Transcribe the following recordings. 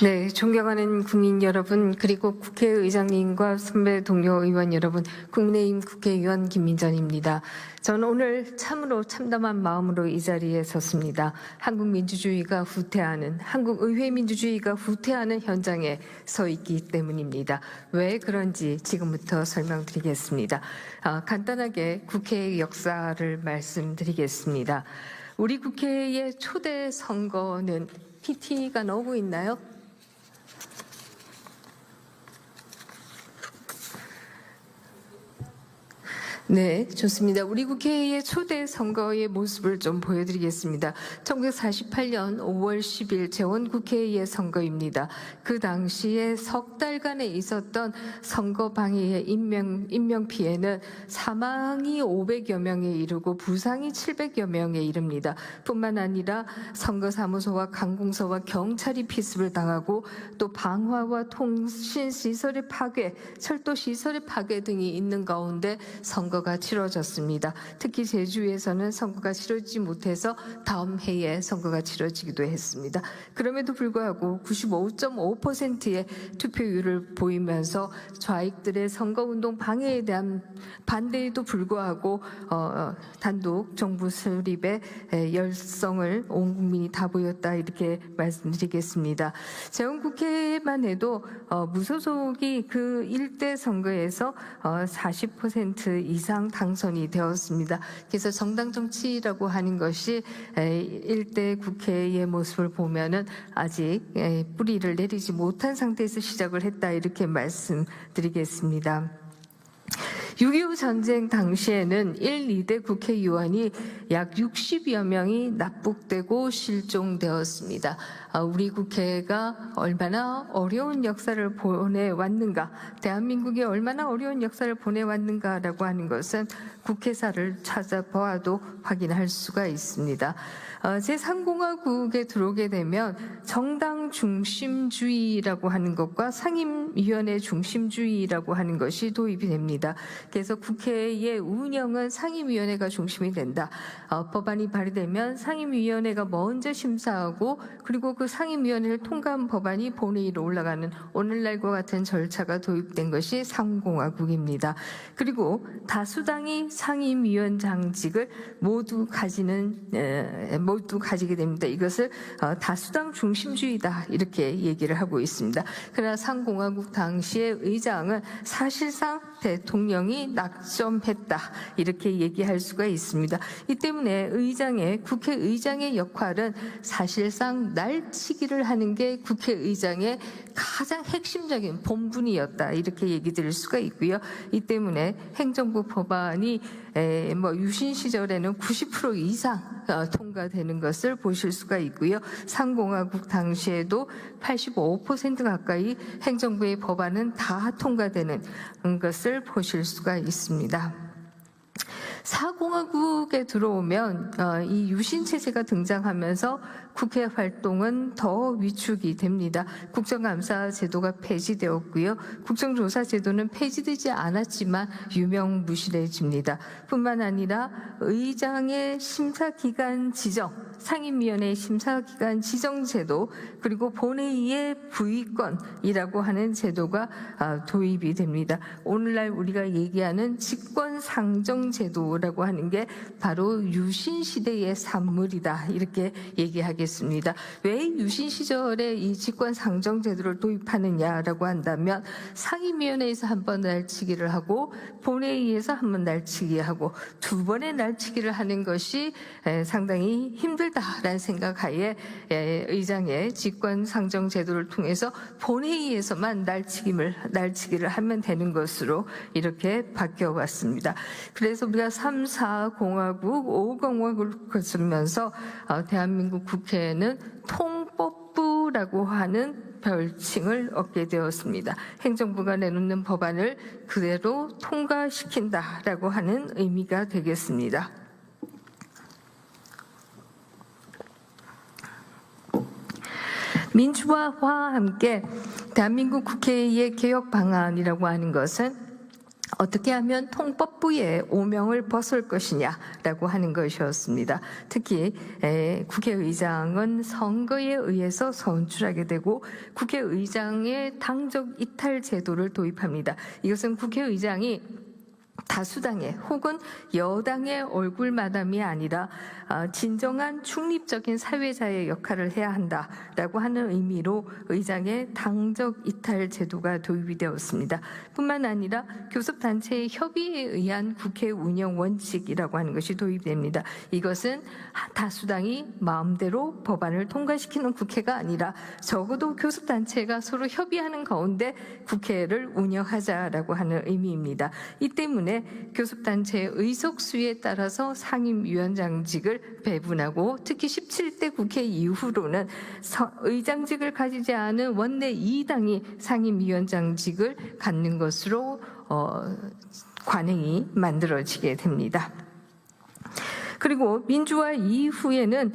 네, 존경하는 국민 여러분, 그리고 국회의장님과 선배 동료 의원 여러분, 국민의힘 국회의원 김민전입니다. 저는 오늘 참으로 참담한 마음으로 이 자리에 섰습니다. 한국 민주주의가 후퇴하는, 한국 의회 민주주의가 후퇴하는 현장에 서 있기 때문입니다. 왜 그런지 지금부터 설명드리겠습니다. 간단하게 국회의 역사를 말씀드리겠습니다. 우리 국회의 초대 선거는 PT가 나오고 있나요? 네, 좋습니다. 우리 국회의 초대 선거의 모습을 좀 보여드리겠습니다. 1948년 5월 10일 재원국회의 선거입니다. 그 당시에 석 달간에 있었던 선거 방해의 인명 피해는 사망이 500여 명에 이르고 부상이 700여 명에 이릅니다. 뿐만 아니라 선거사무소와 관공서와 경찰이 피습을 당하고 또 방화와 통신시설의 파괴, 철도시설의 파괴 등이 있는 가운데 선거가 치러졌습니다. 특히 제주에서는 선거가 치러지지 못해서 다음 해에 선거가 치러지기도 했습니다. 그럼에도 불구하고 95.5%의 투표율을 보이면서 좌익들의 선거운동 방해에 대한 반대에도 불구하고 단독 정부 수립의 열성을 온 국민이 다 보였다 이렇게 말씀드리겠습니다. 재원국회만 해도 무소속이 그 일대 선거에서 40% 이상 당선이 되었습니다. 그래서 정당 정치라고 하는 것이 일대 국회의 모습을 보면은 아직 뿌리를 내리지 못한 상태에서 시작을 했다 이렇게 말씀드리겠습니다. 6.25 전쟁 당시에는 1, 2대 국회의원이 약 60여 명이 납북되고 실종되었습니다. 우리 국회가 얼마나 어려운 역사를 보내왔는가, 대한민국이 얼마나 어려운 역사를 보내왔는가라고 하는 것은 국회사를 찾아보아도 확인할 수가 있습니다. 제3공화국에 들어오게 되면 정당 중심주의라고 하는 것과 상임위원회 중심주의라고 하는 것이 도입이 됩니다. 그래서 국회의 운영은 상임위원회가 중심이 된다. 법안이 발의되면 상임위원회가 먼저 심사하고 그리고 그 상임위원회를 통과한 법안이 본회의로 올라가는 오늘날과 같은 절차가 도입된 것이 상공화국입니다. 그리고 다수당이 상임위원장직을 모두 가지게 됩니다. 이것을 다수당 중심주의다 이렇게 얘기를 하고 있습니다. 그러나 상공화국 당시의 의장은 사실상 대통령이 낙점했다 이렇게 얘기할 수가 있습니다. 이 때문에 국회의장의 역할은 사실상 날치기를 하는 게 국회의장의 가장 핵심적인 본분이었다 이렇게 얘기 드릴 수가 있고요. 이 때문에 행정부 법안이 유신 시절에는 90% 이상 통과되는 것을 보실 수가 있고요. 상공화국 당시에도 85% 가까이 행정부의 법안은 다 통과되는 것을 보실 수가 있습니다. 사공화국에 들어오면 이 유신체제가 등장하면서 국회 활동은 더 위축이 됩니다. 국정감사 제도가 폐지되었고요. 국정조사 제도는 폐지되지 않았지만 유명무실해집니다. 뿐만 아니라 의장의 심사기관 지정, 상임위원회 심사기관 지정 제도, 그리고 본회의의 부의권이라고 하는 제도가 도입이 됩니다. 오늘날 우리가 얘기하는 직권상정 제도라고 하는 게 바로 유신 시대의 산물이다 이렇게 얘기하겠습니다. 왜 유신 시절에 이 직권상정 제도를 도입하느냐라고 한다면 상임위원회에서 한 번 날치기를 하고 본회의에서 한 번 날치기 하고 두 번의 날치기를 하는 것이 상당히 힘들다라는 생각하에 의장의 직권상정 제도를 통해서 본회의에서만 날치기를 하면 되는 것으로 이렇게 바뀌어왔습니다. 그래서 우리가 3, 4공화국, 5공화국을 거치면서 대한민국 국회에는 통법부라고 하는 별칭을 얻게 되었습니다. 행정부가 내놓는 법안을 그대로 통과시킨다라고 하는 의미가 되겠습니다. 민주화와 함께 대한민국 국회의 개혁 방안이라고 하는 것은 어떻게 하면 통법부의 오명을 벗을 것이냐라고 하는 것이었습니다. 특히 국회의장은 선거에 의해서 선출하게 되고 국회의장의 당적 이탈 제도를 도입합니다. 이것은 국회의장이 다수당의 혹은 여당의 얼굴마담이 아니라 진정한 중립적인 사회자의 역할을 해야 한다라고 하는 의미로 의장의 당적 이탈 제도가 도입이 되었습니다. 뿐만 아니라 교섭단체의 협의에 의한 국회 운영 원칙이라고 하는 것이 도입됩니다. 이것은 다수당이 마음대로 법안을 통과시키는 국회가 아니라 적어도 교섭단체가 서로 협의하는 가운데 국회를 운영하자라고 하는 의미입니다. 이 때문에 교섭단체의 의석수에 따라서 상임위원장직을 배분하고 특히 17대 국회 이후로는 의장직을 가지지 않은 원내 2당이 상임위원장직을 갖는 것으로 관행이 만들어지게 됩니다. 그리고 민주화 이후에는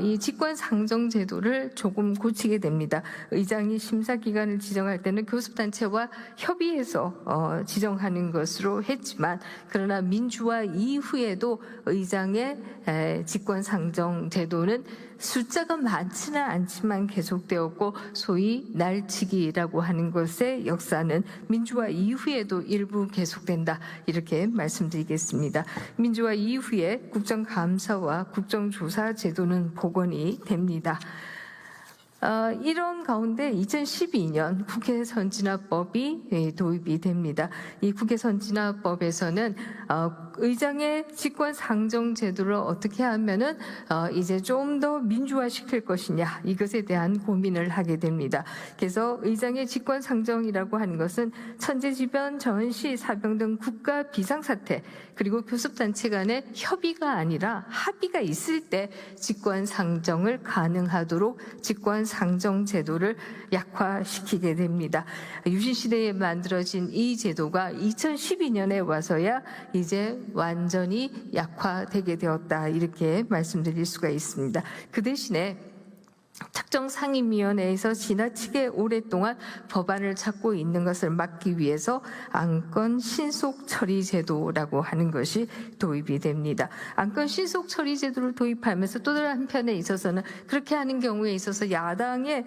이 직권상정 제도를 조금 고치게 됩니다. 의장이 심사기관을 지정할 때는 교섭단체와 협의해서 지정하는 것으로 했지만 그러나 민주화 이후에도 의장의 직권상정 제도는 숫자가 많지는 않지만 계속되었고 소위 날치기라고 하는 것의 역사는 민주화 이후에도 일부 계속된다 이렇게 말씀드리겠습니다. 민주화 이후에 국정감사와 국정조사 제도는 복원이 됩니다. 이런 가운데 2012년 국회 선진화법이 도입이 됩니다. 이 국회 선진화법에서는 의장의 직권 상정 제도를 어떻게 하면은 이제 좀 더 민주화시킬 것이냐 이것에 대한 고민을 하게 됩니다. 그래서 의장의 직권 상정이라고 하는 것은 천재지변, 전시, 사병 등 국가 비상사태 그리고 교섭단체 간의 협의가 아니라 합의가 있을 때 직권 상정을 가능하도록 직권 상정 제도를 약화시키게 됩니다. 유신 시대에 만들어진 이 제도가 2012년에 와서야 이제 완전히 약화되게 되었다 이렇게 말씀드릴 수가 있습니다. 그 대신에 특정 상임위원회에서 지나치게 오랫동안 법안을 찾고 있는 것을 막기 위해서 안건 신속 처리 제도라고 하는 것이 도입이 됩니다. 안건 신속 처리 제도를 도입하면서 또 다른 한편에 있어서는 그렇게 하는 경우에 있어서 야당의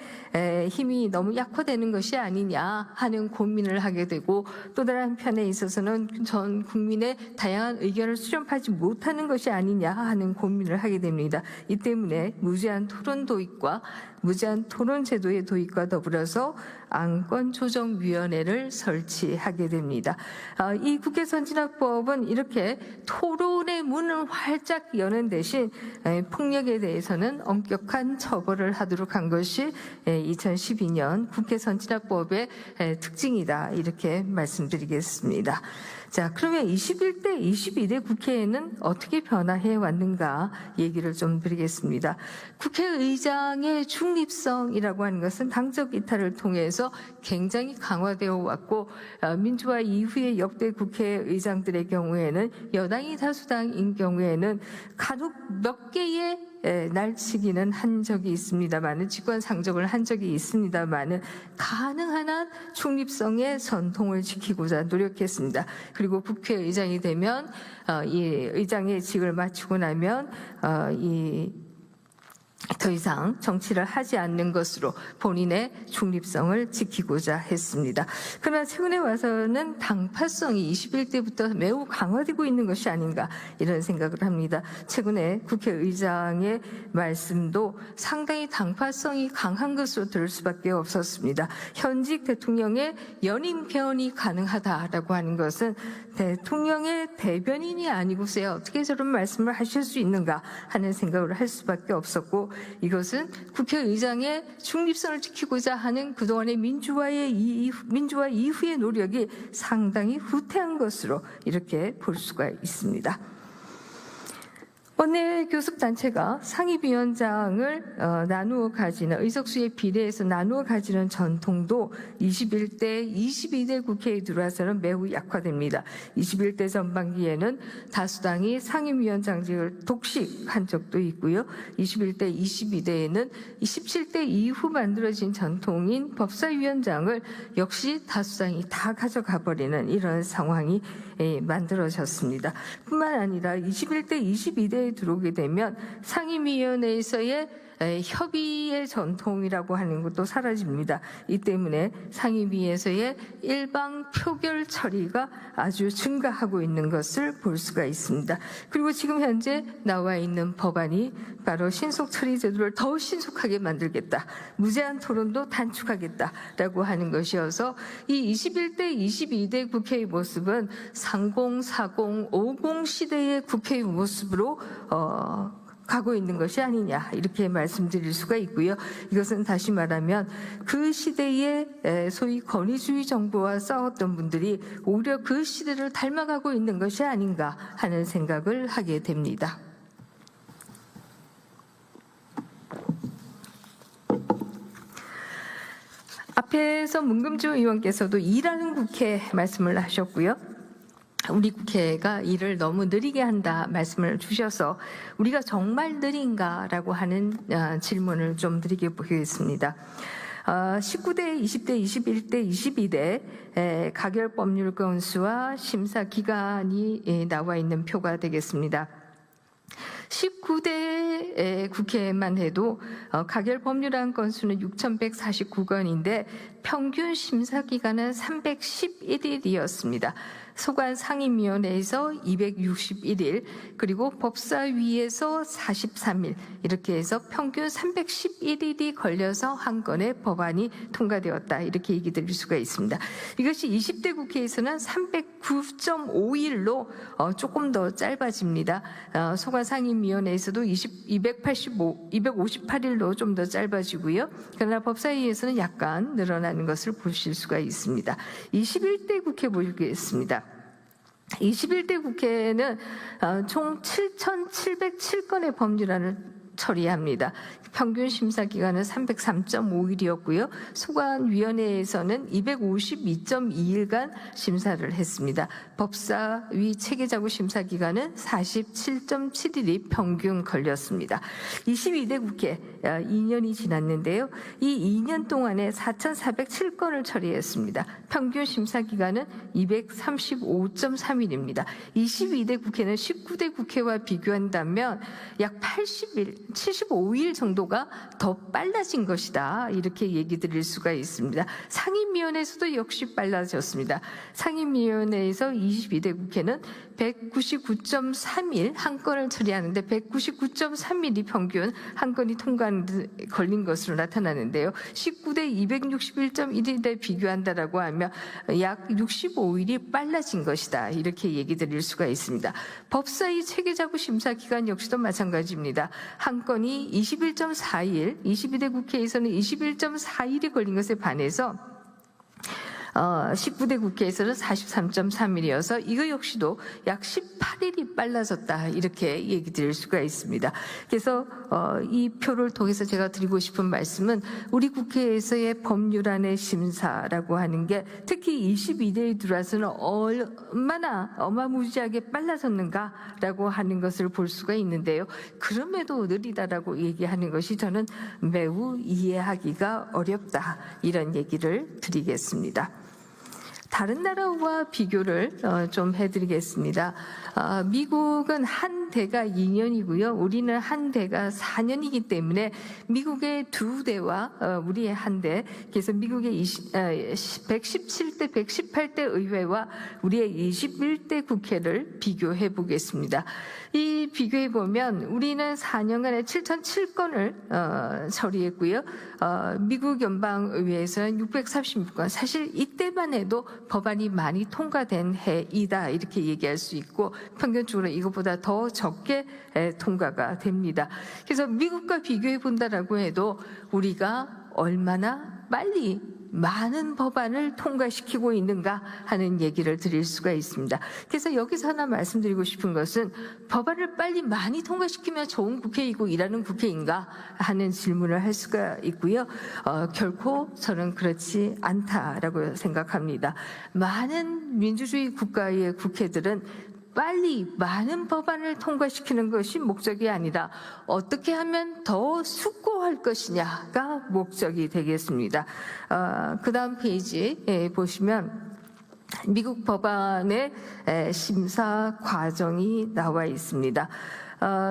힘이 너무 약화되는 것이 아니냐 하는 고민을 하게 되고 또 다른 한편에 있어서는 전 국민의 다양한 의견을 수렴하지 못하는 것이 아니냐 하는 고민을 하게 됩니다. 이 때문에 무제한 토론 도입과 무제한 토론 제도의 도입과 더불어서 안건조정위원회를 설치하게 됩니다. 이 국회 선진화법은 이렇게 토론의 문을 활짝 여는 대신 폭력에 대해서는 엄격한 처벌을 하도록 한 것이 2012년 국회 선진화법의 특징이다 이렇게 말씀드리겠습니다. 자, 그러면 21대, 22대 국회에는 어떻게 변화해 왔는가 얘기를 좀 드리겠습니다. 국회의장의 중립성이라고 하는 것은 당적 이탈을 통해서 굉장히 강화되어 왔고 민주화 이후의 역대 국회의장들의 경우에는 여당이 다수당인 경우에는 간혹 몇 개의 날치기는 한 적이 있습니다만은 직권 상정을 한 적이 있습니다만은 가능한 한 중립성의 전통을 지키고자 노력했습니다. 그리고 국회의장이 되면 이 의장의 직을 마치고 나면 더 이상 정치를 하지 않는 것으로 본인의 중립성을 지키고자 했습니다. 그러나 최근에 와서는 당파성이 21대부터 매우 강화되고 있는 것이 아닌가 이런 생각을 합니다. 최근에 국회의장의 말씀도 상당히 당파성이 강한 것으로 들을 수밖에 없었습니다. 현직 대통령의 연임 개헌이 가능하다라고 하는 것은 대통령의 대변인이 아니고서야 어떻게 저런 말씀을 하실 수 있는가 하는 생각을 할 수밖에 없었고 이것은 국회의장의 중립성을 지키고자 하는 그동안의 민주화 이후의 노력이 상당히 후퇴한 것으로 이렇게 볼 수가 있습니다. 원내 교섭단체가 상임위원장을 나누어 가지는 의석수에 비례해서 나누어 가지는 전통도 21대, 22대 국회에 들어와서는 매우 약화됩니다. 21대 전반기에는 다수당이 상임위원장직을 독식한 적도 있고요. 21대, 22대에는 17대 이후 만들어진 전통인 법사위원장을 역시 다수당이 다 가져가 버리는 이런 상황이 만들어졌습니다. 뿐만 아니라 21대, 22대에 들어오게 되면 상임위원회에서의 협의의 전통이라고 하는 것도 사라집니다. 이 때문에 상임위에서의 일방 표결 처리가 아주 증가하고 있는 것을 볼 수가 있습니다. 그리고 지금 현재 나와 있는 법안이 바로 신속 처리 제도를 더 신속하게 만들겠다, 무제한 토론도 단축하겠다라고 하는 것이어서 이 21대, 22대 국회의 모습은 30, 40, 50 시대의 국회의 모습으로 가고 있는 것이 아니냐, 이렇게 말씀드릴 수가 있고요. 이것은 다시 말하면 그 시대의 소위 권위주의 정부와 싸웠던 분들이 오히려 그 시대를 닮아가고 있는 것이 아닌가 하는 생각을 하게 됩니다. 앞에서 문금주 의원께서도 일하는 국회 말씀을 하셨고요. 우리 국회가 일을 너무 느리게 한다 말씀을 주셔서 우리가 정말 느린가라고 하는 질문을 좀 드리게 보겠습니다. 19대, 20대, 21대, 22대 가결 법률 건수와 심사 기간이 나와 있는 표가 되겠습니다. 19대 국회만 해도 가결 법률안 건수는 6,149건인데 평균 심사 기간은 311일이었습니다. 소관 상임위원회에서 261일, 그리고 법사위에서 43일, 이렇게 해서 평균 311일이 걸려서 한 건의 법안이 통과되었다, 이렇게 얘기 드릴 수가 있습니다. 이것이 20대 국회에서는 309.5일로 조금 더 짧아집니다. 소관 상임위원회에서도 258일로 좀 더 짧아지고요. 그러나 법사위에서는 약간 늘어나는 것을 보실 수가 있습니다. 21대 국회 보겠습니다. 21대 국회는 총 7,707건의 법률안을 처리합니다. 평균 심사 기간은 303.5일이었고요. 소관위원회에서는 252.2일간 심사를 했습니다. 법사위 체계자구 심사 기간은 47.7일이 평균 걸렸습니다. 22대 국회 2년이 지났는데요. 이 2년 동안에 4,407건을 처리했습니다. 평균 심사 기간은 235.3일입니다. 22대 국회는 19대 국회와 비교한다면 약 80일, 75일 정도가 더 빨라진 것이다, 이렇게 얘기 드릴 수가 있습니다. 상임위원회에서도 역시 빨라졌습니다. 상임위원회에서 22대 국회는 199.3일 한 건을 처리하는데 199.3일이 평균 한 건이 걸린 것으로 나타나는데요. 19대 261.1일에 비교한다라고 하면 약 65일이 빨라진 것이다, 이렇게 얘기 드릴 수가 있습니다. 법사위 체계자구 심사 기간 역시도 마찬가지입니다. 한 건이 21.4일, 22대 국회에서는 21.4일이 걸린 것에 반해서 19대 국회에서는 43.3일이어서 이거 역시도 약 18일이 빨라졌다, 이렇게 얘기 드릴 수가 있습니다. 그래서 이 표를 통해서 제가 드리고 싶은 말씀은 우리 국회에서의 법률안의 심사라고 하는 게 특히 22대에 들어와서는 얼마나 어마무지하게 빨라졌는가라고 하는 것을 볼 수가 있는데요. 그럼에도 느리다라고 얘기하는 것이 저는 매우 이해하기가 어렵다, 이런 얘기를 드리겠습니다. 다른 나라와 비교를 좀 해드리겠습니다. 미국은 한 대가 2년이고요. 우리는 한 대가 4년이기 때문에 미국의 두 대와 우리의 한 대, 그래서 미국의 117대, 118대 의회와 우리의 21대 국회를 비교해 보겠습니다. 이 비교해 보면 우리는 4년간에 7,007건을 처리했고요. 미국 연방의회에서는 636건. 사실 이때만 해도 법안이 많이 통과된 해이다, 이렇게 얘기할 수 있고 평균적으로 이것보다 더 적게 통과가 됩니다. 그래서 미국과 비교해 본다라고 해도 우리가 얼마나 빨리 많은 법안을 통과시키고 있는가 하는 얘기를 드릴 수가 있습니다. 그래서 여기서 하나 말씀드리고 싶은 것은 법안을 빨리 많이 통과시키면 좋은 국회이고 일하는 국회인가 하는 질문을 할 수가 있고요. 결코 저는 그렇지 않다라고 생각합니다. 많은 민주주의 국가의 국회들은 빨리 많은 법안을 통과시키는 것이 목적이 아니라 어떻게 하면 더 숙고할 것이냐가 목적이 되겠습니다. 그 다음 페이지에 보시면 미국 법안의 심사 과정이 나와 있습니다.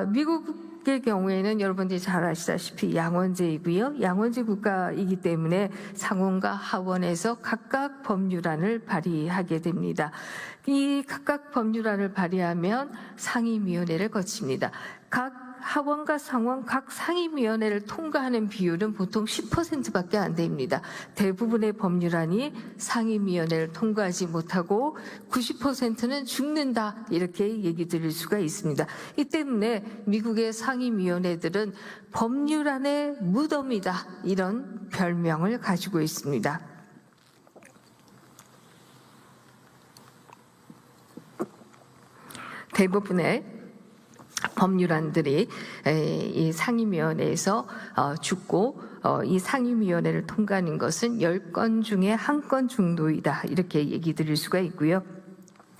미국의 경우에는 여러분들이 잘 아시다시피 양원제이고요. 양원제 국가이기 때문에 상원과 하원에서 각각 법률안을 발의하게 됩니다. 이 각각 법률안을 발의하면 상임위원회를 거칩니다. 각 하원과 상원 각 상임위원회를 통과하는 비율은 보통 10%밖에 안 됩니다. 대부분의 법률안이 상임위원회를 통과하지 못하고 90%는 죽는다 이렇게 얘기 드릴 수가 있습니다. 이 때문에 미국의 상임위원회들은 법률안의 무덤이다 이런 별명을 가지고 있습니다. 대부분의 법률안들이 이 상임위원회에서 죽고 이 상임위원회를 통과하는 것은 10건 중에 1건 정도이다 이렇게 얘기 드릴 수가 있고요.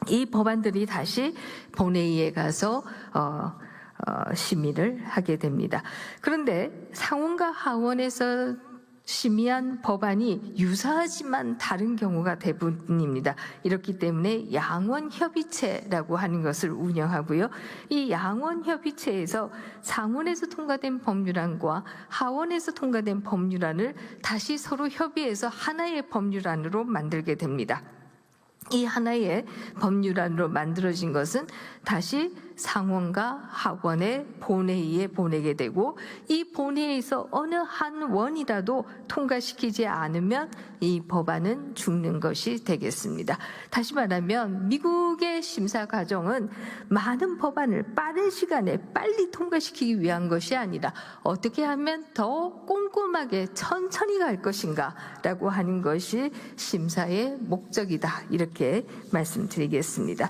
이 법안들이 다시 본회의에 가서 심의를 하게 됩니다. 그런데 상원과 하원에서 심의한 법안이 유사하지만 다른 경우가 대부분입니다. 이렇기 때문에 양원협의체라고 하는 것을 운영하고요. 이 양원협의체에서 상원에서 통과된 법률안과 하원에서 통과된 법률안을 다시 서로 협의해서 하나의 법률안으로 만들게 됩니다. 이 하나의 법률안으로 만들어진 것은 다시 상원과 하원의 본회의에 보내게 되고 이 본회의에서 어느 한 원이라도 통과시키지 않으면 이 법안은 죽는 것이 되겠습니다. 다시 말하면 미국의 심사 과정은 많은 법안을 빠른 시간에 빨리 통과시키기 위한 것이 아니라 어떻게 하면 더 꼼꼼하게 천천히 갈 것인가라고 하는 것이 심사의 목적이다 이렇게 말씀드리겠습니다.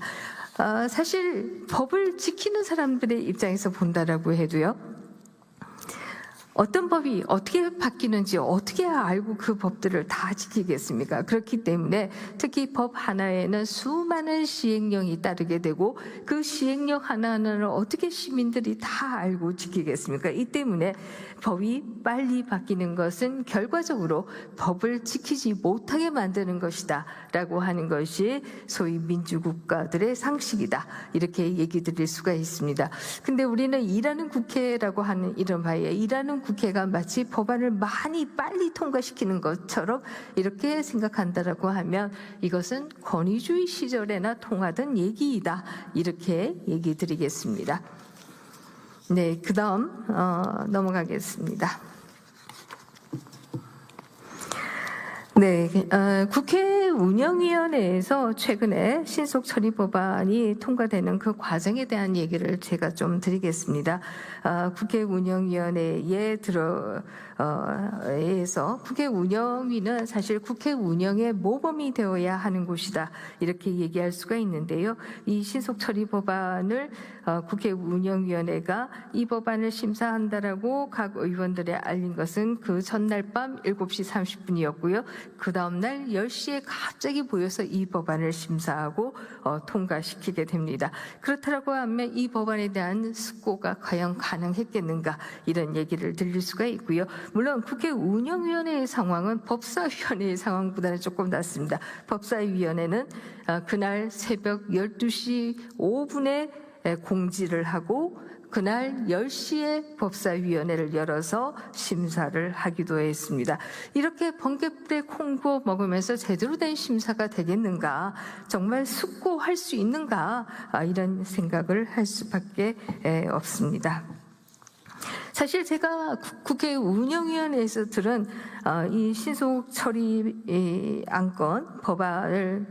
사실 법을 지키는 사람들의 입장에서 본다라고 해도요. 어떤 법이 어떻게 바뀌는지 어떻게 알고 그 법들을 다 지키겠습니까? 그렇기 때문에 특히 법 하나에는 수많은 시행령이 따르게 되고 그 시행령 하나하나를 어떻게 시민들이 다 알고 지키겠습니까? 이 때문에 법이 빨리 바뀌는 것은 결과적으로 법을 지키지 못하게 만드는 것이다 라고 하는 것이 소위 민주국가들의 상식이다 이렇게 얘기 드릴 수가 있습니다. 근데 우리는 일하는 국회라고 하는 이런 바에 일하는 국회가 마치 법안을 많이 빨리 통과시키는 것처럼 이렇게 생각한다라고 하면 이것은 권위주의 시절에나 통하던 얘기이다 이렇게 얘기 드리겠습니다. 네, 그 다음 넘어가겠습니다. 네, 국회 운영위원회에서 최근에 신속처리 법안이 통과되는 그 과정에 대한 얘기를 제가 좀 드리겠습니다. 국회 운영위원회에 에서 국회 운영위는 사실 국회 운영의 모범이 되어야 하는 곳이다 이렇게 얘기할 수가 있는데요. 이 신속처리 법안을 국회 운영위원회가 이 법안을 심사한다라고 각 의원들에 알린 것은 그 전날 밤 7시 30분이었고요. 그 다음날 10시에 갑자기 보여서 이 법안을 심사하고 통과시키게 됩니다. 그렇다고 하면 이 법안에 대한 숙고가 과연 가능했겠는가 이런 얘기를 들릴 수가 있고요. 물론 국회 운영위원회의 상황은 법사위원회의 상황보다는 조금 낫습니다. 법사위원회는 그날 새벽 12시 5분에 공지를 하고 그날 10시에 법사위원회를 열어서 심사를 하기도 했습니다. 이렇게 번개불에 콩고 먹으면서 제대로 된 심사가 되겠는가, 정말 숙고할 수 있는가, 이런 생각을 할 수밖에 없습니다. 사실 제가 국회 운영위원회에서 들은 이 신속처리 안건 법안을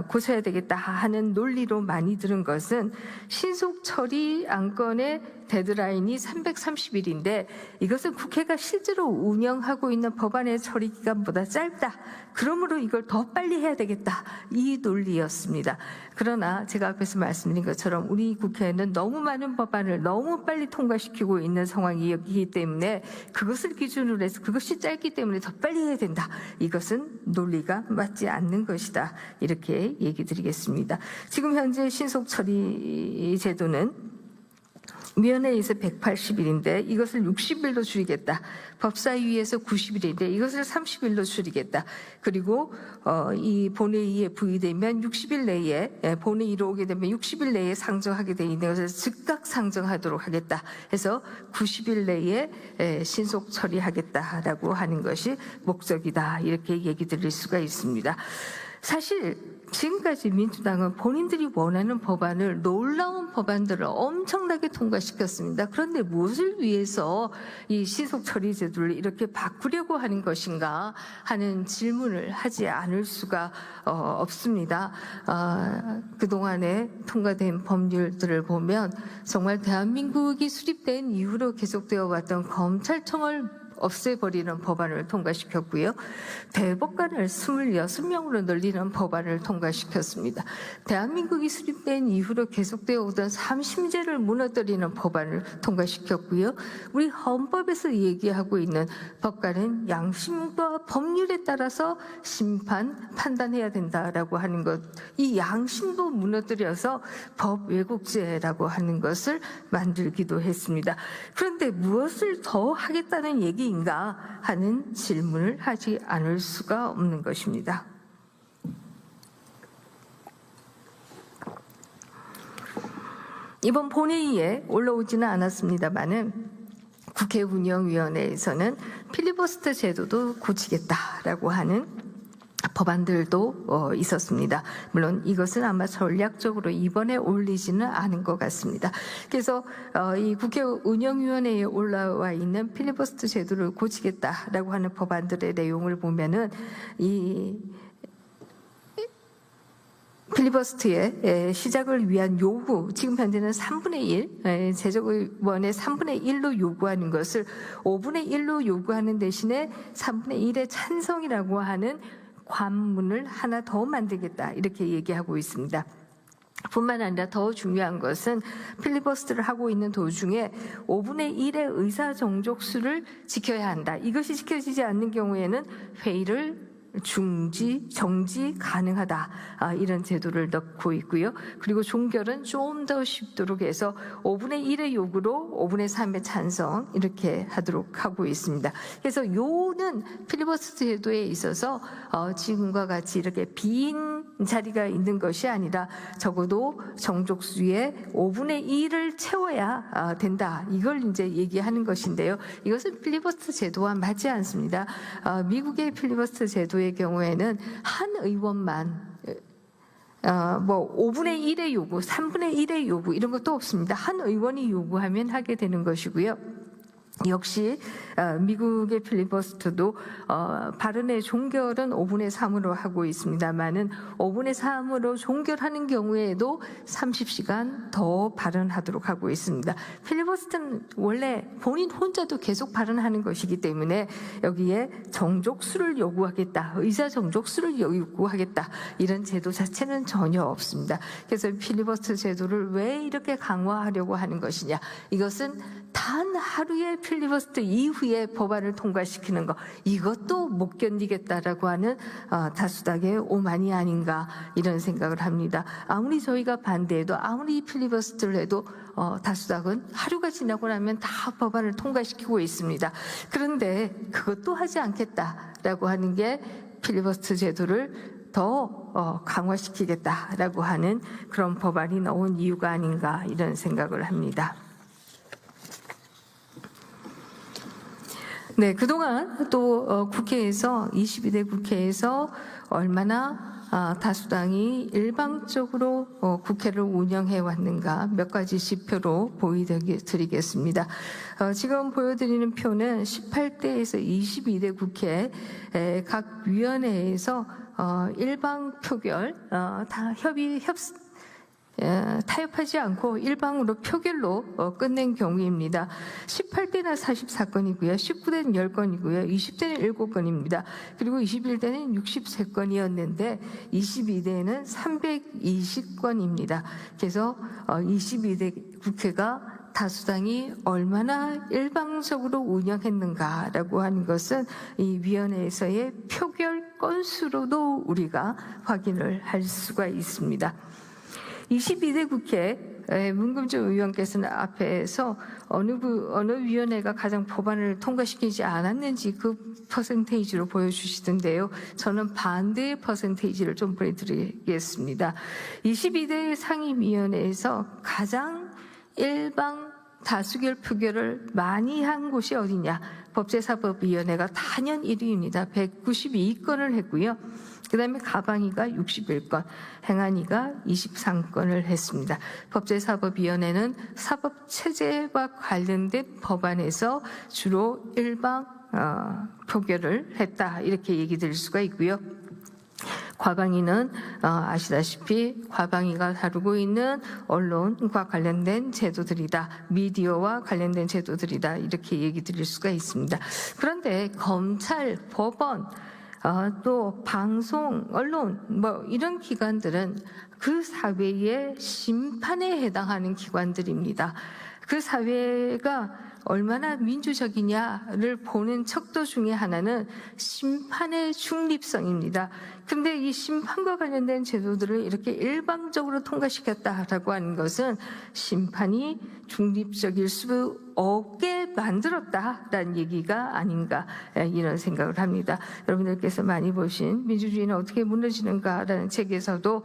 고쳐야 되겠다 하는 논리로 많이 들은 것은 신속처리 안건의 데드라인이 330일인데 이것은 국회가 실제로 운영하고 있는 법안의 처리 기간보다 짧다. 그러므로 이걸 더 빨리 해야 되겠다. 이 논리였습니다. 그러나 제가 앞에서 말씀드린 것처럼 우리 국회는 너무 많은 법안을 너무 빨리 통과시키고 있는 상황이기 때문에 그것을 기준으로 해서 그것이 짧기 때문에 더 빨리 해야 된다. 이것은 논리가 맞지 않는 것이다. 이렇게 얘기 드리겠습니다. 지금 현재 신속처리 제도는 위원회에서 180일인데 이것을 60일로 줄이겠다. 법사위에서 90일인데 이것을 30일로 줄이겠다. 그리고 이 본회의에 부의되면 60일 내에 본회의로 오게 되면 60일 내에 상정하게 돼 있는 것을 즉각 상정하도록 하겠다. 해서 90일 내에 신속 처리하겠다라고 하는 것이 목적이다. 이렇게 얘기 드릴 수가 있습니다. 사실 지금까지 민주당은 본인들이 원하는 법안을 놀라운 법안들을 엄청나게 통과시켰습니다. 그런데 무엇을 위해서 이 신속 처리 제도를 이렇게 바꾸려고 하는 것인가 하는 질문을 하지 않을 수가 없습니다. 그동안에 통과된 법률들을 보면 정말 대한민국이 수립된 이후로 계속되어 왔던 검찰청을 없애버리는 법안을 통과시켰고요. 대법관을 26명으로 늘리는 법안을 통과시켰습니다. 대한민국이 수립된 이후로 계속되어 오던 삼심제를 무너뜨리는 법안을 통과시켰고요. 우리 헌법에서 얘기하고 있는 법관은 양심과 법률에 따라서 판단해야 된다라고 하는 것, 이 양심도 무너뜨려서 법 왜곡죄라고 하는 것을 만들기도 했습니다. 그런데 무엇을 더 하겠다는 얘기인가 하는 질문을 하지 않을 수가 없는 것입니다. 이번 본회의에 올라오지는 않았습니다마는 국회 운영위원회에서는 필리버스터 제도도 고치겠다라고 하는 법안들도 있었습니다. 물론 이것은 아마 전략적으로 이번에 올리지는 않은 것 같습니다. 그래서 이 국회 운영위원회에 올라와 있는 필리버스터 제도를 고치겠다라고 하는 법안들의 내용을 보면은 이 필리버스터의 시작을 위한 요구, 지금 현재는 3분의 1, 제적의원의 3분의 1로 요구하는 것을 5분의 1로 요구하는 대신에 3분의 1의 찬성이라고 하는 관문을 하나 더 만들겠다 이렇게 얘기하고 있습니다. 뿐만 아니라 더 중요한 것은 필리버스터를 하고 있는 도중에 5분의 1의 의사정족수를 지켜야 한다. 이것이 지켜지지 않는 경우에는 회의를 정지 가능하다. 이런 제도를 넣고 있고요. 그리고 종결은 좀 더 쉽도록 해서 5분의 1의 요구로 5분의 3의 찬성 이렇게 하도록 하고 있습니다. 그래서 요는 필리버스터 제도에 있어서 지금과 같이 이렇게 빈 자리가 있는 것이 아니라 적어도 정족수의 5분의 1을 채워야 된다. 이걸 이제 얘기하는 것인데요. 이것은 필리버스터 제도와 맞지 않습니다. 미국의 필리버스터 제도의 경우에는 한 의원만 5분의 1의 요구, 3분의 1의 요구 이런 것도 없습니다. 한 의원이 요구하면 하게 되는 것이고요. 역시 미국의 필리버스터도 발언의 종결은 5분의 3으로 하고 있습니다만은 5분의 3으로 종결하는 경우에도 30시간 더 발언하도록 하고 있습니다. 필리버스터는 원래 본인 혼자도 계속 발언하는 것이기 때문에 여기에 정족수를 요구하겠다, 의사 정족수를 요구하겠다 이런 제도 자체는 전혀 없습니다. 그래서 필리버스터 제도를 왜 이렇게 강화하려고 하는 것이냐, 이것은 단 하루의 필리버스터 이후에 법안을 통과시키는 것, 이것도 못 견디겠다라고 하는 다수당의 오만이 아닌가 이런 생각을 합니다. 아무리 저희가 반대해도, 아무리 필리버스터를 해도 다수당은 하루가 지나고 나면 다 법안을 통과시키고 있습니다. 그런데 그것도 하지 않겠다라고 하는 게 필리버스터 제도를 더 강화시키겠다라고 하는 그런 법안이 나온 이유가 아닌가 이런 생각을 합니다. 네, 그동안 또 국회에서 22대 국회에서 얼마나 다수당이 일방적으로 국회를 운영해 왔는가 몇 가지 지표로 보여드리겠습니다. 지금 보여드리는 표는 18대에서 22대 국회 각 위원회에서 일방 표결 다 타협하지 않고 일방으로 표결로 끝낸 경우입니다. 18대는 44건이고요. 19대는 10건이고요. 20대는 7건입니다. 그리고 21대는 63건이었는데 22대는 320건입니다. 그래서 22대 국회가 다수당이 얼마나 일방적으로 운영했는가라고 하는 것은 이 위원회에서의 표결 건수로도 우리가 확인을 할 수가 있습니다. 22대 국회 문금주 의원께서는 앞에서 어느 위원회가 가장 법안을 통과시키지 않았는지 그 퍼센테이지로 보여주시던데요. 저는 반대의 퍼센테이지를 좀 보여드리겠습니다. 22대 상임위원회에서 가장 일방 다수결 표결을 많이 한 곳이 어디냐? 법제사법위원회가 단연 1위입니다. 192건을 했고요. 그다음에 가방위가 61건, 행안위가 23건을 했습니다. 법제사법위원회는 사법체제와 관련된 법안에서 주로 일방 표결을 했다 이렇게 얘기 드릴 수가 있고요. 과방위는 아시다시피 과방위가 다루고 있는 언론과 관련된 제도들이다. 미디어와 관련된 제도들이다. 이렇게 얘기 드릴 수가 있습니다. 그런데 검찰, 법원, 또 방송, 언론 뭐 이런 기관들은 그 사회의 심판에 해당하는 기관들입니다. 그 사회가 얼마나 민주적이냐를 보는 척도 중에 하나는 심판의 중립성입니다. 그런데 이 심판과 관련된 제도들을 이렇게 일방적으로 통과시켰다라고 하는 것은 심판이 중립적일 수 없게 만들었다라는 얘기가 아닌가 이런 생각을 합니다. 여러분들께서 많이 보신 민주주의는 어떻게 무너지는가라는 책에서도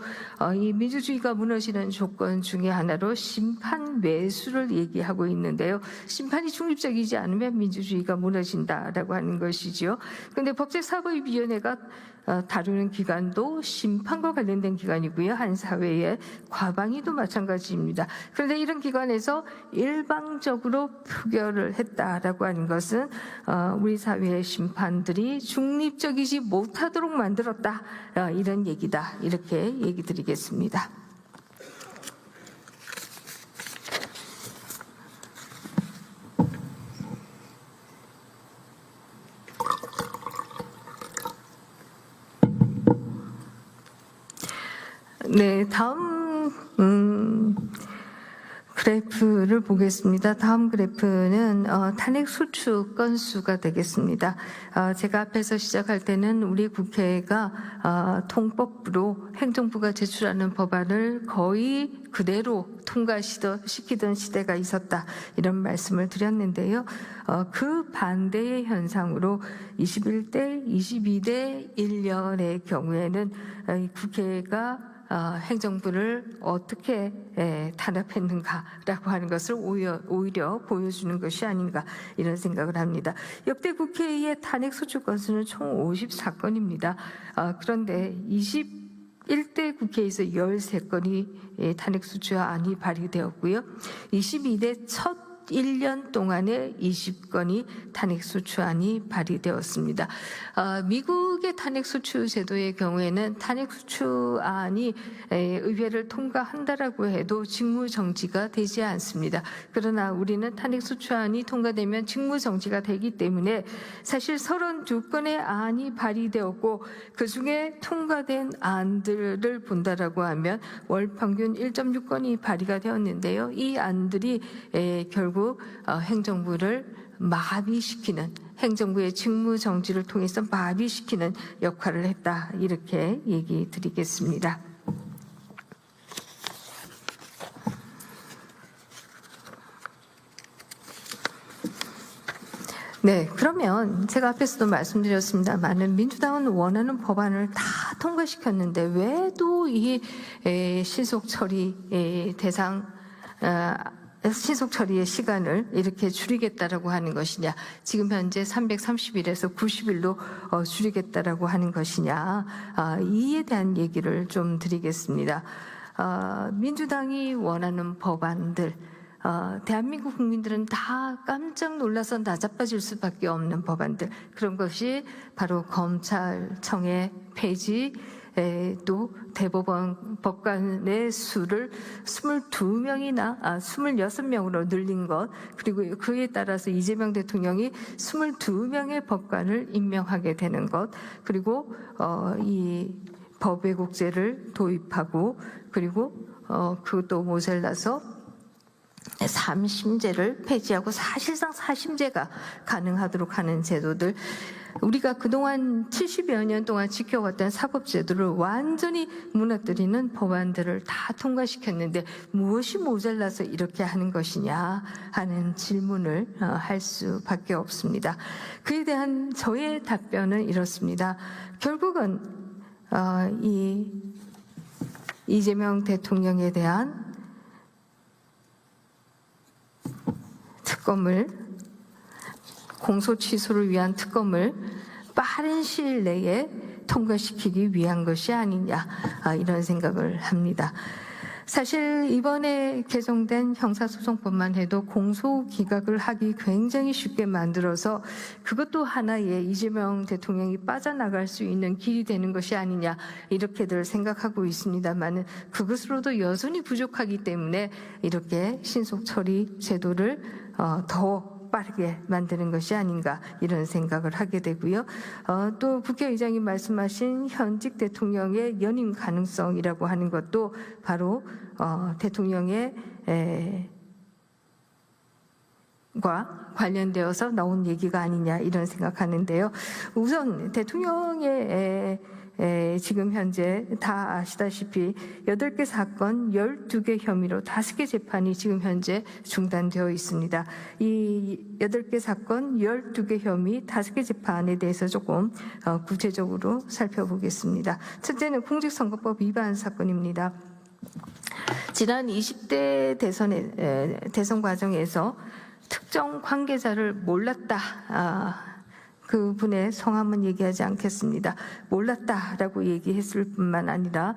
이 민주주의가 무너지는 조건 중에 하나로 심판 외수를 얘기하고 있는데요. 심판이 중립적이지 않으면 민주주의가 무너진다라고 하는 것이지요. 그런데 법제사법위원회가 다루는 기관도 심판과 관련된 기관이고요. 한 사회의 과방위도 마찬가지입니다. 그런데 이런 기관에서 일방적으로 표결을 했다라고 하는 것은 우리 사회의 심판들이 중립적이지 못하도록 만들었다. 이런 얘기다. 이렇게 얘기 드리겠습니다. 네, 다음 그래프를 보겠습니다. 다음 그래프는 탄핵 소추 건수가 되겠습니다. 제가 앞에서 시작할 때는 우리 국회가 통법부로 행정부가 제출하는 법안을 거의 그대로 통과시키던 시대가 있었다 이런 말씀을 드렸는데요. 그 반대의 현상으로 21대, 22대 1년의 경우에는 국회가 행정부를 어떻게 탄압했는가라고 하는 것을 오히려 보여주는 것이 아닌가 이런 생각을 합니다. 역대 국회의 탄핵 소추 건수는 총 54건입니다. 그런데 21대 국회에서 13건이 탄핵 소추안이 발의되었고요. 22대 첫 1년 동안에 20건이 탄핵소추안이 발의되었습니다. 미국의 탄핵소추 제도의 경우에는 탄핵소추안이 의회를 통과한다라고 해도 직무정지가 되지 않습니다. 그러나 우리는 탄핵소추안이 통과되면 직무정지가 되기 때문에 사실 32건의 안이 발의되었고 그중에 통과된 안들을 본다라고 하면 월 평균 1.6건이 발의가 되었는데요. 이 안들이 결국 행정부를 마비시키는 행정부의 직무정지를 통해서 마비시키는 역할을 했다 이렇게 얘기 드리겠습니다. 네, 그러면 제가 앞에서도 말씀드렸습니다만 민주당은 원하는 법안을 다 통과시켰는데 왜 또 이 신속 처리 대상 신속 처리의 시간을 이렇게 줄이겠다라고 하는 것이냐, 지금 현재 330일에서 90일로 줄이겠다라고 하는 것이냐, 이에 대한 얘기를 좀 드리겠습니다. 민주당이 원하는 법안들, 대한민국 국민들은 다 깜짝 놀라서 나자빠질 수밖에 없는 법안들, 그런 것이 바로 검찰청의 폐지, 또 대법원 법관의 수를 26명으로 늘린 것, 그리고 그에 따라서 이재명 대통령이 22명의 법관을 임명하게 되는 것, 그리고 이 법외국제를 도입하고, 그리고 그것도 모자라서 3심제를 폐지하고 사실상 4심제가 가능하도록 하는 제도들, 우리가 그동안 70여 년 동안 지켜왔던 사법제도를 완전히 무너뜨리는 법안들을 다 통과시켰는데 무엇이 모자라서 이렇게 하는 것이냐 하는 질문을 할 수밖에 없습니다. 그에 대한 저의 답변은 이렇습니다. 결국은 이재명 대통령에 대한 특검을, 공소 취소를 위한 특검을 빠른 시일 내에 통과시키기 위한 것이 아니냐, 이런 생각을 합니다. 사실 이번에 개정된 형사소송법만 해도 공소기각을 하기 굉장히 쉽게 만들어서 그것도 하나의 이재명 대통령이 빠져나갈 수 있는 길이 되는 것이 아니냐, 이렇게들 생각하고 있습니다만 그것으로도 여전히 부족하기 때문에 이렇게 신속처리 제도를 더 빠르게 만드는 것이 아닌가, 이런 생각을 하게 되고요. 또 국회의장이 말씀하신 현직 대통령의 연임 가능성이라고 하는 것도 바로 대통령의 과 관련되어서 나온 얘기가 아니냐, 이런 생각하는데요. 우선 대통령의 지금 현재 다 아시다시피 8개 사건 12개 혐의로 5개 재판이 지금 현재 중단되어 있습니다. 이 8개 사건 12개 혐의 5개 재판에 대해서 조금 구체적으로 살펴보겠습니다. 첫째는 공직선거법 위반 사건입니다. 지난 20대 대선 과정에서 특정 관계자를 몰랐다, 그분의 성함은 얘기하지 않겠습니다. 몰랐다라고 얘기했을 뿐만 아니라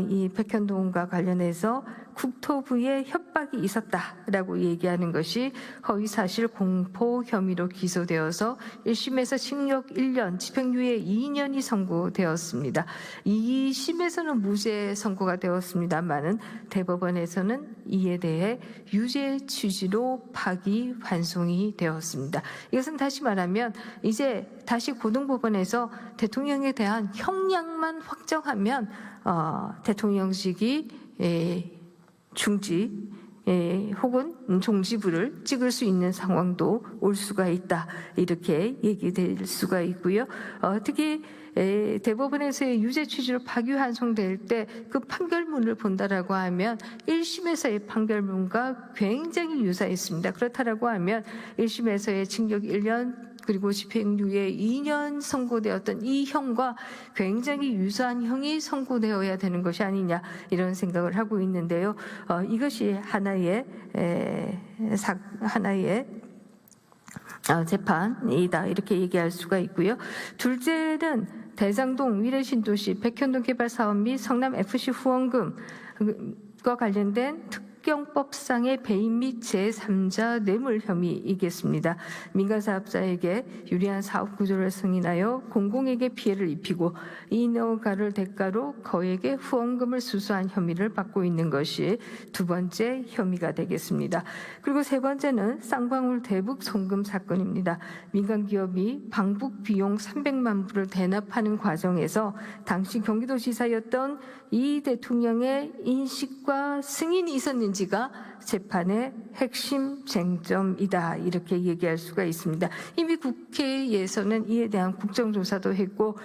이 백현동과 관련해서 국토부에 협박이 있었다라고 얘기하는 것이 허위사실 공포 혐의로 기소되어서 1심에서 징역 1년, 집행유예 2년이 선고되었습니다. 2심에서는 무죄 선고가 되었습니다만은 대법원에서는 이에 대해 유죄 취지로 파기환송이 되었습니다. 이것은 다시 말하면 이제 다시 고등법원에서 대통령에 대한 형량만 확정하면 대통령직이 중지 혹은 종지부를 찍을 수 있는 상황도 올 수가 있다, 이렇게 얘기될 수가 있고요. 특히 대법원에서의 유죄 취지로 파기환송될 때 그 판결문을 본다라고 하면 1심에서의 판결문과 굉장히 유사했습니다. 그렇다라고 하면 1심에서의 징역 1년 그리고 집행유예 2년 선고되었던 이 형과 굉장히 유사한 형이 선고되어야 되는 것이 아니냐, 이런 생각을 하고 있는데요. 이것이 하나의 재판이다, 이렇게 얘기할 수가 있고요. 둘째는 대장동 위례신도시 백현동 개발 사업 및 성남 FC 후원금과 관련된 특경법상의 배임 및 제3자 뇌물 혐의이겠습니다. 민간 사업자에게 유리한 사업 구조를 승인하여 공공에게 피해를 입히고 인허가를 대가로 거액의 후원금을 수수한 혐의를 받고 있는 것이 두 번째 혐의가 되겠습니다. 그리고 세 번째는 쌍방울 대북 송금 사건입니다. 민간 기업이 방북 비용 300만 불을 대납하는 과정에서 당시 경기도지사였던 이 대통령의 인식과 승인이 있었는지가 재판의 핵심 쟁점이다, 이렇게 얘기할 수가 있습니다. 이미 국회에서는 이에 대한 국정조사도 했고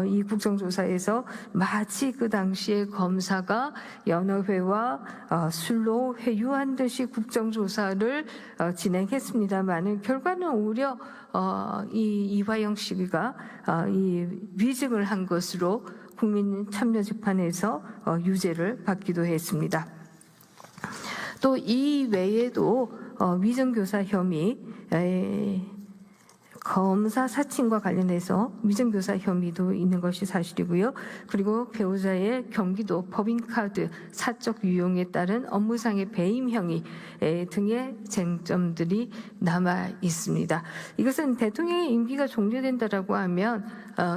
이 국정조사에서 마치 그 당시에 검사가 연어회와 술로 회유한 듯이 국정조사를 진행했습니다만 결과는 오히려 이 이화영 씨가 이 위증을 한 것으로 국민참여재판에서 유죄를 받기도 했습니다. 또 이 외에도 위정교사 혐의, 검사 사칭과 관련해서 위증교사 혐의도 있는 것이 사실이고요. 그리고 배우자의 경기도 법인카드 사적 유용에 따른 업무상의 배임 행위 등의 쟁점들이 남아 있습니다. 이것은 대통령의 임기가 종료된다라고 하면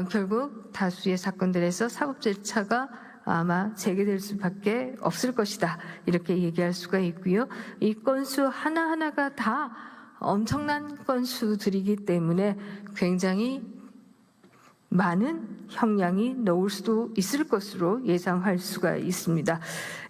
결국 다수의 사건들에서 사법 절차가 아마 재개될 수밖에 없을 것이다. 이렇게 얘기할 수가 있고요. 이 건수 하나하나가 다 엄청난 건수들이기 때문에 굉장히 많은 형량이 나올 수도 있을 것으로 예상할 수가 있습니다.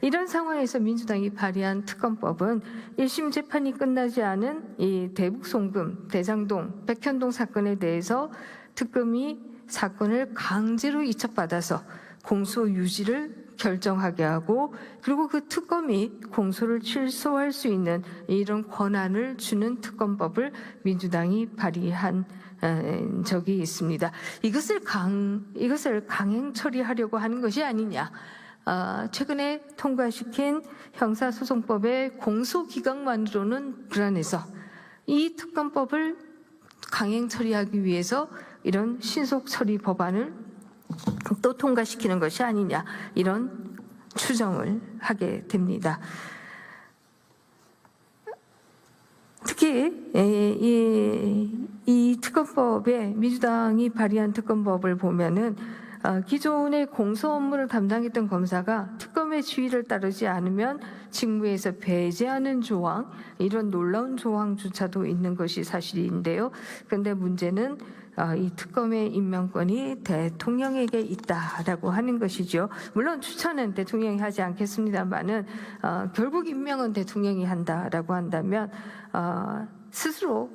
이런 상황에서 민주당이 발의한 특검법은 1심 재판이 끝나지 않은 이 대북송금, 대장동, 백현동 사건에 대해서 특검이 사건을 강제로 이첩받아서 공소 유지를 결정하게 하고 그리고 그 특검이 공소를 취소할 수 있는 이런 권한을 주는 특검법을 민주당이 발의한 적이 있습니다. 이것을 강행 처리하려고 하는 것이 아니냐. 최근에 통과시킨 형사소송법의 공소기각만으로는 불안해서 이 특검법을 강행 처리하기 위해서 이런 신속 처리 법안을 또 통과시키는 것이 아니냐 이런 추정을 하게 됩니다. 특히 이 특검법에 민주당이 발의한 특검법을 보면은 기존의 공소 업무를 담당했던 검사가 특검의 지휘를 따르지 않으면 직무에서 배제하는 조항, 이런 놀라운 조항조차도 있는 것이 사실인데요. 그런데 문제는 이 특검의 임명권이 대통령에게 있다라고 하는 것이죠. 물론 추천은 대통령이 하지 않겠습니다만은 결국 임명은 대통령이 한다라고 한다면 스스로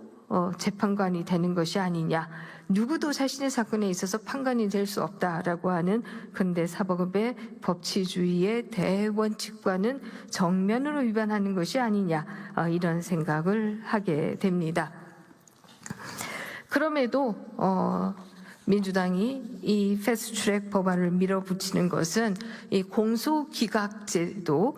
재판관이 되는 것이 아니냐. 누구도 자신의 사건에 있어서 판관이 될 수 없다라고 하는 근대 사법의 법치주의의 대원칙과는 정면으로 위반하는 것이 아니냐 이런 생각을 하게 됩니다. 그럼에도 민주당이 이 패스트트랙 법안을 밀어붙이는 것은 이 공소기각제도도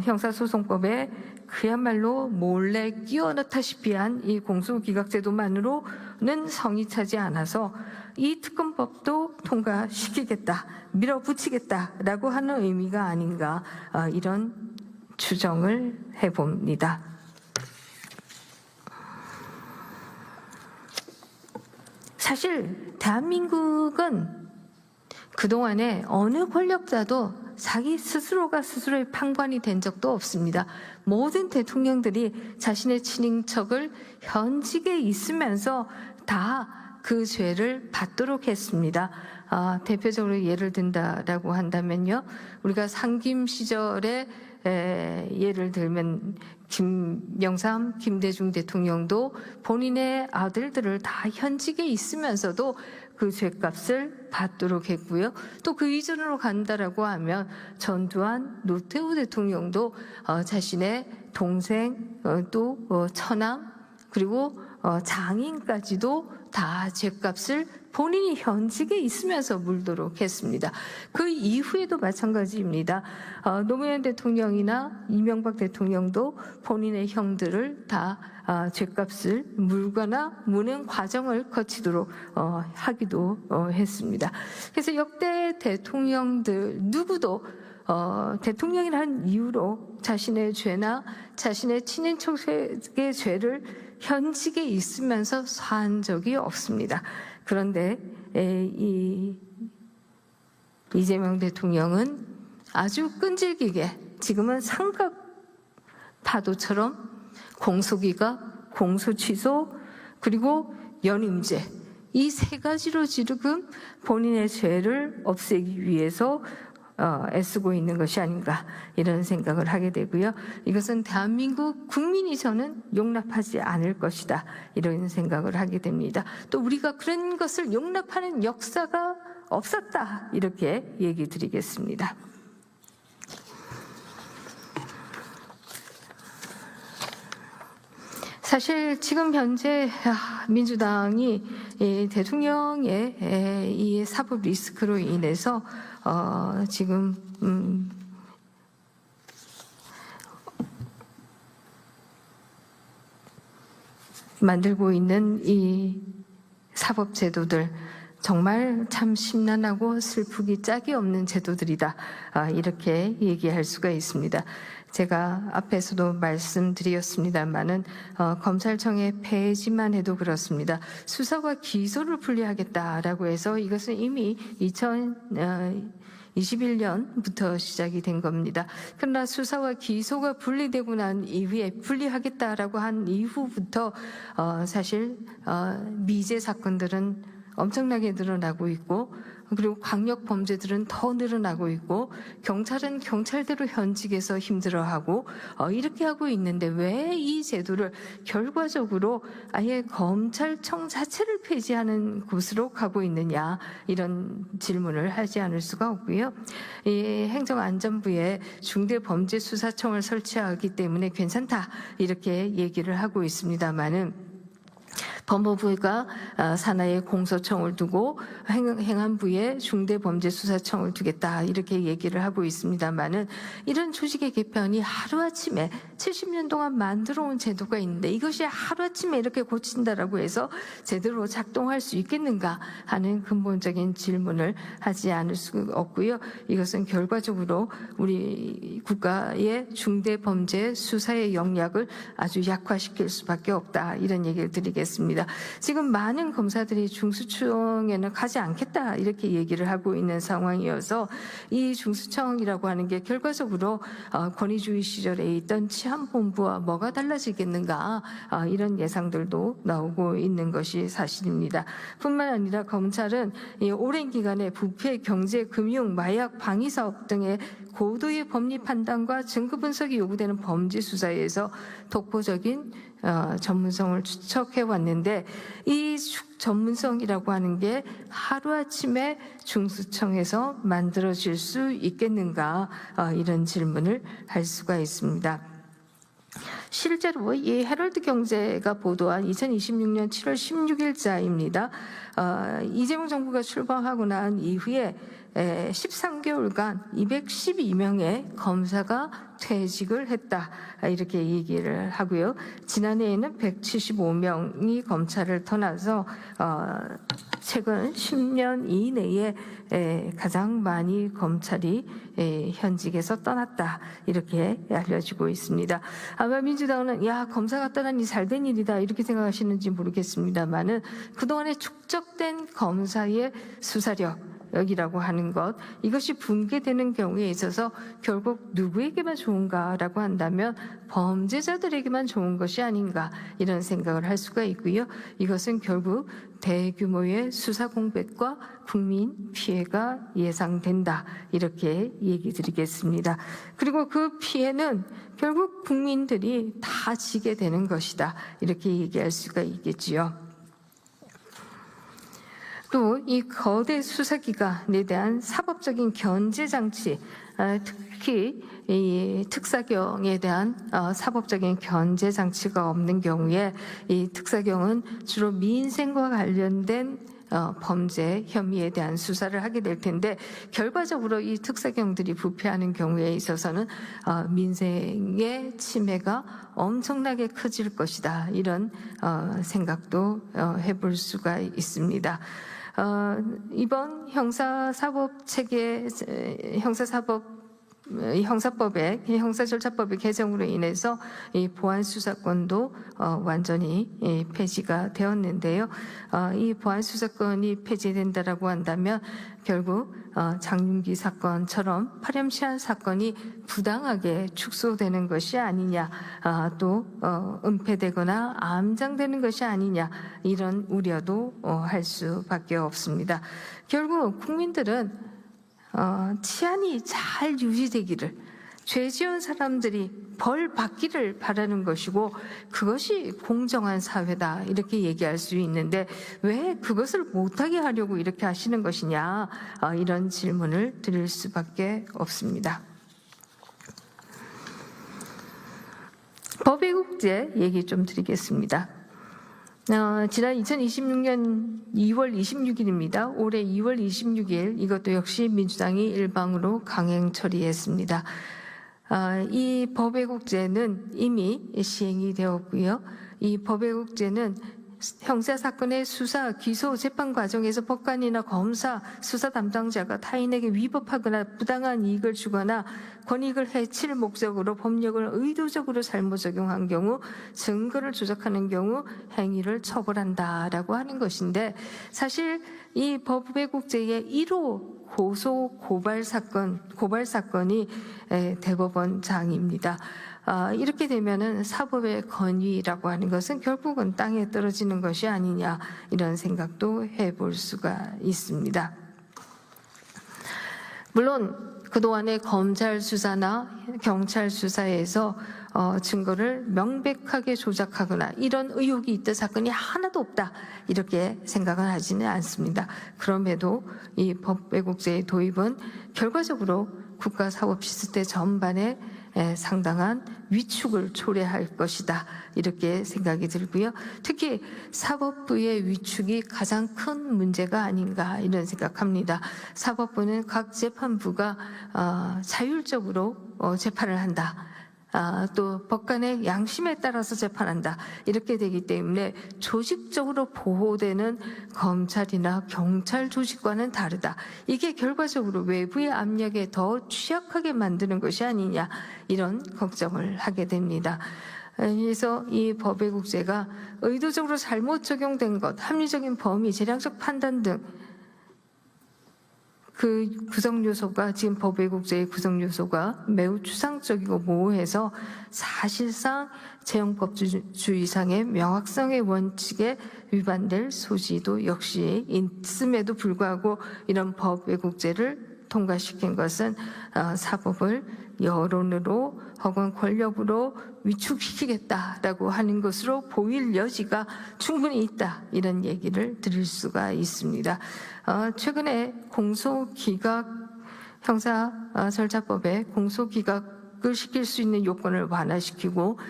형사소송법에 그야말로 몰래 끼워 넣다시피 한 이 공소기각제도만으로는 성이 차지 않아서 이 특검법도 통과시키겠다, 밀어붙이겠다라고 하는 의미가 아닌가 이런 추정을 해봅니다. 사실 대한민국은 그동안에 어느 권력자도 자기 스스로가 스스로의 판관이 된 적도 없습니다. 모든 대통령들이 자신의 친인척을 현직에 있으면서 다 그 죄를 받도록 했습니다. 대표적으로 예를 든다라고 한다면요. 우리가 상김 시절에 예를 들면 김영삼, 김대중 대통령도 본인의 아들들을 다 현직에 있으면서도 그 죄값을 받도록 했고요. 또 그 이전으로 간다라고 하면 전두환, 노태우 대통령도 자신의 동생, 또 처남, 그리고 장인까지도 다 죄값을 본인이 현직에 있으면서 물도록 했습니다. 그 이후에도 마찬가지입니다. 노무현 대통령이나 이명박 대통령도 본인의 형들을 다 죄값을 물거나 무는 과정을 거치도록 하기도 했습니다. 그래서 역대 대통령들 누구도 대통령이라는 이유로 자신의 죄나 자신의 친인척의 죄를 현직에 있으면서 사한 적이 없습니다. 그런데 이재명 대통령은 아주 끈질기게 지금은 삼각 파도처럼 공소기각, 공소취소, 그리고 연임제 이 세 가지로 지금 본인의 죄를 없애기 위해서 애쓰고 있는 것이 아닌가 이런 생각을 하게 되고요. 이것은 대한민국 국민이 저는 용납하지 않을 것이다 이런 생각을 하게 됩니다. 또 우리가 그런 것을 용납하는 역사가 없었다 이렇게 얘기 드리겠습니다. 사실 지금 현재 민주당이 대통령의 이 사법 리스크로 인해서 지금 만들고 있는 이 사법제도들 정말 참 심란하고 슬프기 짝이 없는 제도들이다. 이렇게 얘기할 수가 있습니다. 제가 앞에서도 말씀드렸습니다마는 검찰청의 폐지만 해도 그렇습니다. 수사와 기소를 분리하겠다라고 해서 이것은 이미 2021년부터 시작이 된 겁니다. 그러나 수사와 기소가 분리되고 난 이후에 분리하겠다라고 한 이후부터 사실 미제 사건들은 엄청나게 늘어나고 있고, 그리고 강력 범죄들은 더 늘어나고 있고, 경찰은 경찰대로 현직에서 힘들어하고 이렇게 하고 있는데 왜 이 제도를 결과적으로 아예 검찰청 자체를 폐지하는 곳으로 가고 있느냐, 이런 질문을 하지 않을 수가 없고요. 이 행정안전부에 중대범죄수사청을 설치하기 때문에 괜찮다 이렇게 얘기를 하고 있습니다마는, 법무부가 산하에 공소청을 두고 행안부에 중대범죄수사청을 두겠다 이렇게 얘기를 하고 있습니다마는, 이런 조직의 개편이 하루아침에 70년 동안 만들어 온 제도가 있는데 이것이 하루아침에 이렇게 고친다라고 해서 제대로 작동할 수 있겠는가 하는 근본적인 질문을 하지 않을 수 없고요. 이것은 결과적으로 우리 국가의 중대범죄 수사의 역량을 아주 약화시킬 수밖에 없다, 이런 얘기를 드리겠습니다. 지금 많은 검사들이 중수청에는 가지 않겠다 이렇게 얘기를 하고 있는 상황이어서, 이 중수청이라고 하는 게 결과적으로 권위주의 시절에 있던 치안본부와 뭐가 달라지겠는가, 이런 예상들도 나오고 있는 것이 사실입니다. 뿐만 아니라 검찰은 오랜 기간에 부패, 경제, 금융, 마약, 방위 사업 등의 고도의 법리 판단과 증거 분석이 요구되는 범죄 수사에서 독보적인 전문성을 추척해 왔는데, 이 전문성이라고 하는 게 하루아침에 중수청에서 만들어질 수 있겠는가, 이런 질문을 할 수가 있습니다. 실제로 이 헤럴드 경제가 보도한 2026년 7월 16일자입니다. 이재명 정부가 출범하고 난 이후에 13개월간 212명의 검사가 퇴직을 했다, 이렇게 얘기를 하고요. 지난해에는 175명이 검찰을 떠나서 최근 10년 이내에 가장 많이 검찰이 현직에서 떠났다, 이렇게 알려지고 있습니다. 아마 민주당은 검사가 떠나니 잘된 일이다 이렇게 생각하시는지 모르겠습니다만은, 그동안에 축적된 검사의 수사력이라고 하는 것, 이것이 붕괴되는 경우에 있어서 결국 누구에게만 좋은가라고 한다면 범죄자들에게만 좋은 것이 아닌가, 이런 생각을 할 수가 있고요. 이것은 결국 대규모의 수사 공백과 국민 피해가 예상된다, 이렇게 얘기 드리겠습니다. 그리고 그 피해는 결국 국민들이 다 지게 되는 것이다, 이렇게 얘기할 수가 있겠지요. 또 이 거대 수사기관에 대한 사법적인 견제 장치, 특히 이 특사경에 대한 사법적인 견제 장치가 없는 경우에, 이 특사경은 주로 민생과 관련된 범죄 혐의에 대한 수사를 하게 될 텐데, 결과적으로 이 특사경들이 부패하는 경우에 있어서는 민생의 침해가 엄청나게 커질 것이다, 이런 생각도 해볼 수가 있습니다. 이번 형사법의 형사절차법의 개정으로 인해서 이 보안수사권도 완전히 폐지가 되었는데요. 이 보안수사권이 폐지된다라고 한다면 결국 장윤기 사건처럼 파렴치한 사건이 부당하게 축소되는 것이 아니냐, 또 은폐되거나 암장되는 것이 아니냐, 이런 우려도 할 수밖에 없습니다. 결국 국민들은 치안이 잘 유지되기를, 죄 지은 사람들이 벌 받기를 바라는 것이고, 그것이 공정한 사회다, 이렇게 얘기할 수 있는데 왜 그것을 못하게 하려고 이렇게 하시는 것이냐, 이런 질문을 드릴 수밖에 없습니다. 법외국제 얘기 좀 드리겠습니다. 지난 2026년 2월 26일입니다. 올해 2월 26일, 이것도 역시 민주당이 일방으로 강행 처리했습니다. 이 법외국제는 이미 시행이 되었고요. 이 법외국제는 형사사건의 수사, 기소, 재판 과정에서 법관이나 검사, 수사 담당자가 타인에게 위법하거나 부당한 이익을 주거나 권익을 해칠 목적으로 법령을 의도적으로 잘못 적용한 경우, 증거를 조작하는 경우 행위를 처벌한다라고 하는 것인데, 사실 이 법외국제의 1호 고소 고발 사건이 대법원장입니다. 이렇게 되면은 사법의 권위라고 하는 것은 결국은 땅에 떨어지는 것이 아니냐, 이런 생각도 해볼 수가 있습니다. 물론 그동안의 검찰 수사나 경찰 수사에서 증거를 명백하게 조작하거나 이런 의혹이 있던 사건이 하나도 없다, 이렇게 생각은 하지는 않습니다. 그럼에도 이 법외국제의 도입은 결과적으로 국가사법 시스템 전반에 상당한 위축을 초래할 것이다, 이렇게 생각이 들고요. 특히 사법부의 위축이 가장 큰 문제가 아닌가, 이런 생각합니다. 사법부는 각 재판부가 자율적으로 재판을 한다, 또 법관의 양심에 따라서 재판한다, 이렇게 되기 때문에 조직적으로 보호되는 검찰이나 경찰 조직과는 다르다. 이게 결과적으로 외부의 압력에 더 취약하게 만드는 것이 아니냐, 이런 걱정을 하게 됩니다. 그래서 이 법외국제가 의도적으로 잘못 적용된 것, 합리적인 범위, 재량적 판단 등 그 구성 요소가, 지금 법외국제의 구성 요소가 매우 추상적이고 모호해서 사실상 재형법주의상의 명확성의 원칙에 위반될 소지도 역시 있음에도 불구하고 이런 법외국제를 통과시킨 것은 사법을 여론으로 혹은 권력으로 위축시키겠다라고 하는 것으로 보일 여지가 충분히 있다, 이런 얘기를 드릴 수가 있습니다. 최근에 형사절차법에 공소기각을 시킬 수 있는 요건을 완화시키고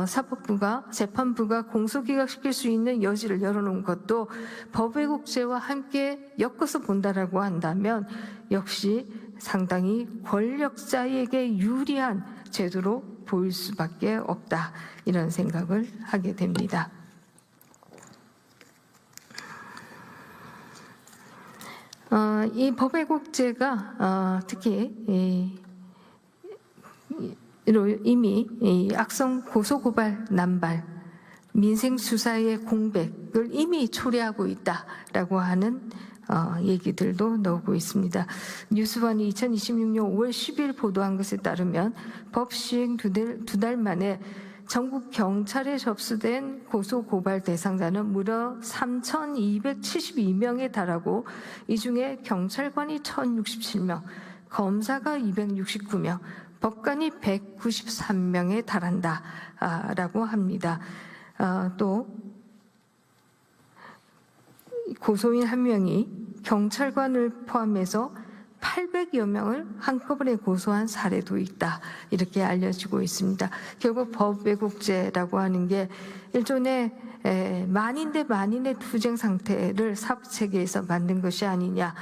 사법부가, 재판부가 공소기각시킬 수 있는 여지를 열어놓은 것도 법외국제와 함께 엮어서 본다라고 한다면 역시 상당히 권력자에게 유리한 제도로 보일 수밖에 없다, 이런 생각을 하게 됩니다. 이 법외국제가 특히 이미 악성 고소고발 남발, 민생 수사의 공백을 이미 초래하고 있다라고 하는 얘기들도 나오고 있습니다. 뉴스원이 2026년 5월 10일 보도한 것에 따르면 법 시행 두 달 만에 전국 경찰에 접수된 고소고발 대상자는 무려 3,272명에 달하고 이 중에 경찰관이 1,067명, 검사가 269명, 법관이 193명에 달한다라고 합니다. 또 고소인 한 명이 경찰관을 포함해서 800여 명을 한꺼번에 고소한 사례도 있다, 이렇게 알려지고 있습니다. 결국 법외국제라고 하는 게 일종의 만인 대 만인의 투쟁 상태를 사법체계에서 만든 것이 아니냐,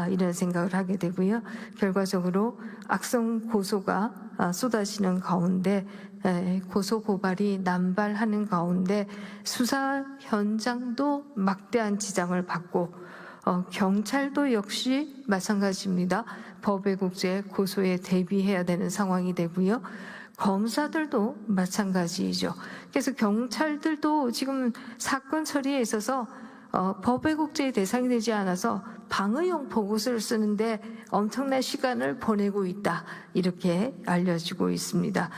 이런 생각을 하게 되고요. 결과적으로 악성 고소가 쏟아지는 가운데, 고소 고발이 남발하는 가운데 수사 현장도 막대한 지장을 받고, 경찰도 역시 마찬가지입니다. 법외국제 고소에 대비해야 되는 상황이 되고요. 검사들도 마찬가지이죠. 그래서 경찰들도 지금 사건 처리에 있어서 법외국제의 대상이 되지 않아서 방어용 보고서를 쓰는데 엄청난 시간을 보내고 있다, 이렇게 알려지고 있습니다.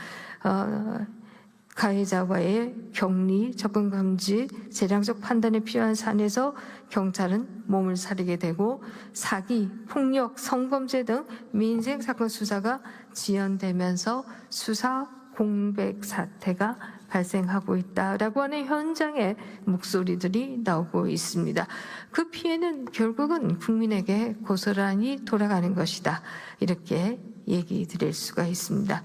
가해자와의 격리, 접근 금지, 재량적 판단에 필요한 사안에서 경찰은 몸을 사리게 되고 사기, 폭력, 성범죄 등 민생 사건 수사가 지연되면서 수사 공백 사태가 발생하고 있다라고 하는 현장의 목소리들이 나오고 있습니다. 그 피해는 결국은 국민에게 고스란히 돌아가는 것이다, 이렇게 얘기 드릴 수가 있습니다.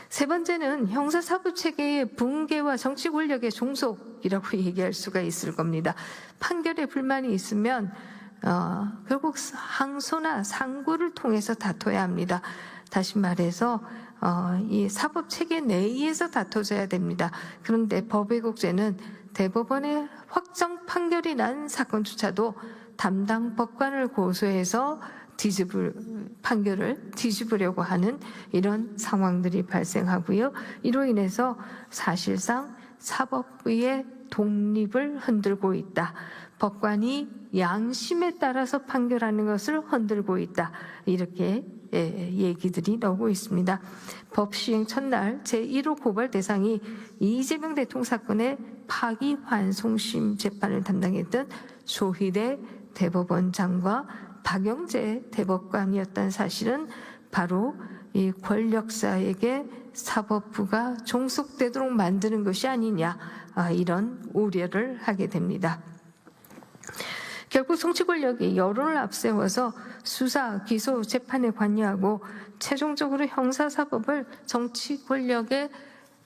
세 번째는 형사사법체계의 붕괴와 정치 권력의 종속이라고 얘기할 수가 있을 겁니다. 판결에 불만이 있으면 결국 항소나 상고를 통해서 다퉈야 합니다. 다시 말해서 이 사법 체계 내에서 다퉈져야 됩니다. 그런데 법외국제는 대법원의 확정 판결이 난 사건조차도 담당 법관을 고소해서 판결을 뒤집으려고 하는 이런 상황들이 발생하고요. 이로 인해서 사실상 사법부의 독립을 흔들고 있다. 법관이 양심에 따라서 판결하는 것을 흔들고 있다. 이렇게 얘기들이 나오고 있습니다. 법 시행 첫날 제1호 고발 대상이 이재명 대통령 사건의 파기환송심 재판을 담당했던 조희대 대법원장과 박영재 대법관이었다는 사실은 바로 이 권력자에게 사법부가 종속되도록 만드는 것이 아니냐, 이런 우려를 하게 됩니다. 결국 정치 권력이 여론을 앞세워서 수사, 기소, 재판에 관여하고 최종적으로 형사사법을 정치 권력에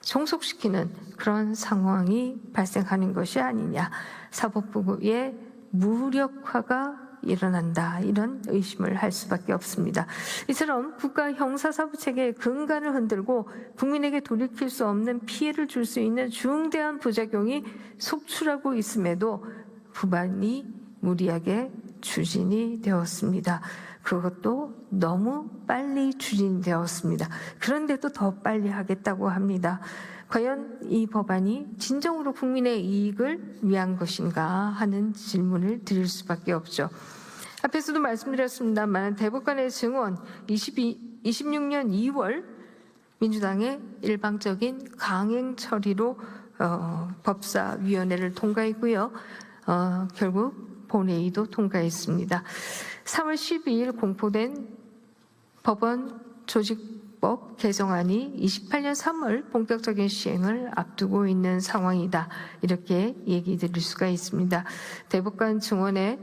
종속시키는 그런 상황이 발생하는 것이 아니냐, 사법부의 무력화가 일어난다, 이런 의심을 할 수밖에 없습니다. 이처럼 국가 형사사법 체계의 근간을 흔들고 국민에게 돌이킬 수 없는 피해를 줄 수 있는 중대한 부작용이 속출하고 있음에도 후반이 무리하게 추진이 되었습니다. 그것도 너무 빨리 추진되었습니다. 그런데도 더 빨리 하겠다고 합니다. 과연 이 법안이 진정으로 국민의 이익을 위한 것인가 하는 질문을 드릴 수밖에 없죠. 앞에서도 말씀드렸습니다만 대법관의 증언 26년 2월 민주당의 일방적인 강행 처리로 법사위원회를 통과했고요. 결국 본회의도 통과했습니다. 3월 12일 공포된 법원 조직법 개정안이 28년 3월 본격적인 시행을 앞두고 있는 상황이다, 이렇게 얘기 드릴 수가 있습니다. 대법관 증언의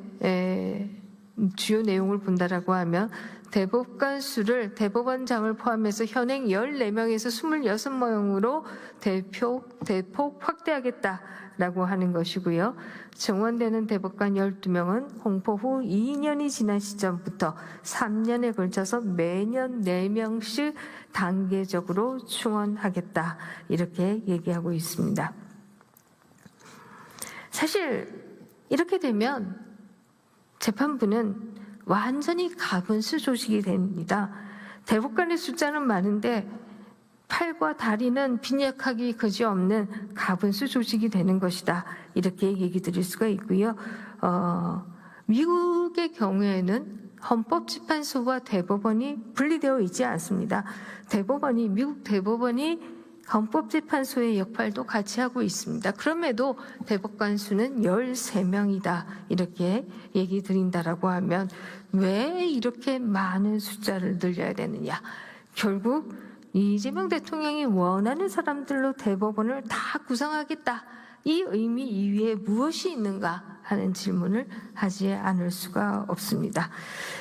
주요 내용을 본다라고 하면 대법관 수를 대법원장을 포함해서 현행 14명에서 26명으로 대폭 확대하겠다라고 하는 것이고요. 증원되는 대법관 12명은 공포 후 2년이 지난 시점부터 3년에 걸쳐서 매년 4명씩 단계적으로 충원하겠다, 이렇게 얘기하고 있습니다. 사실 이렇게 되면 재판부는 완전히 가분수 조직이 됩니다. 대법관의 숫자는 많은데 팔과 다리는 빈약하기 그지없는 가분수 조직이 되는 것이다, 이렇게 얘기 드릴 수가 있고요. 미국의 경우에는 헌법재판소와 대법원이 분리되어 있지 않습니다. 미국 대법원이 헌법재판소의 역할도 같이 하고 있습니다. 그럼에도 대법관 수는 13명이다, 이렇게 얘기 드린다라고 하면 왜 이렇게 많은 숫자를 늘려야 되느냐. 결국 이재명 대통령이 원하는 사람들로 대법원을 다 구성하겠다, 이 의미 이외에 무엇이 있는가 하는 질문을 하지 않을 수가 없습니다.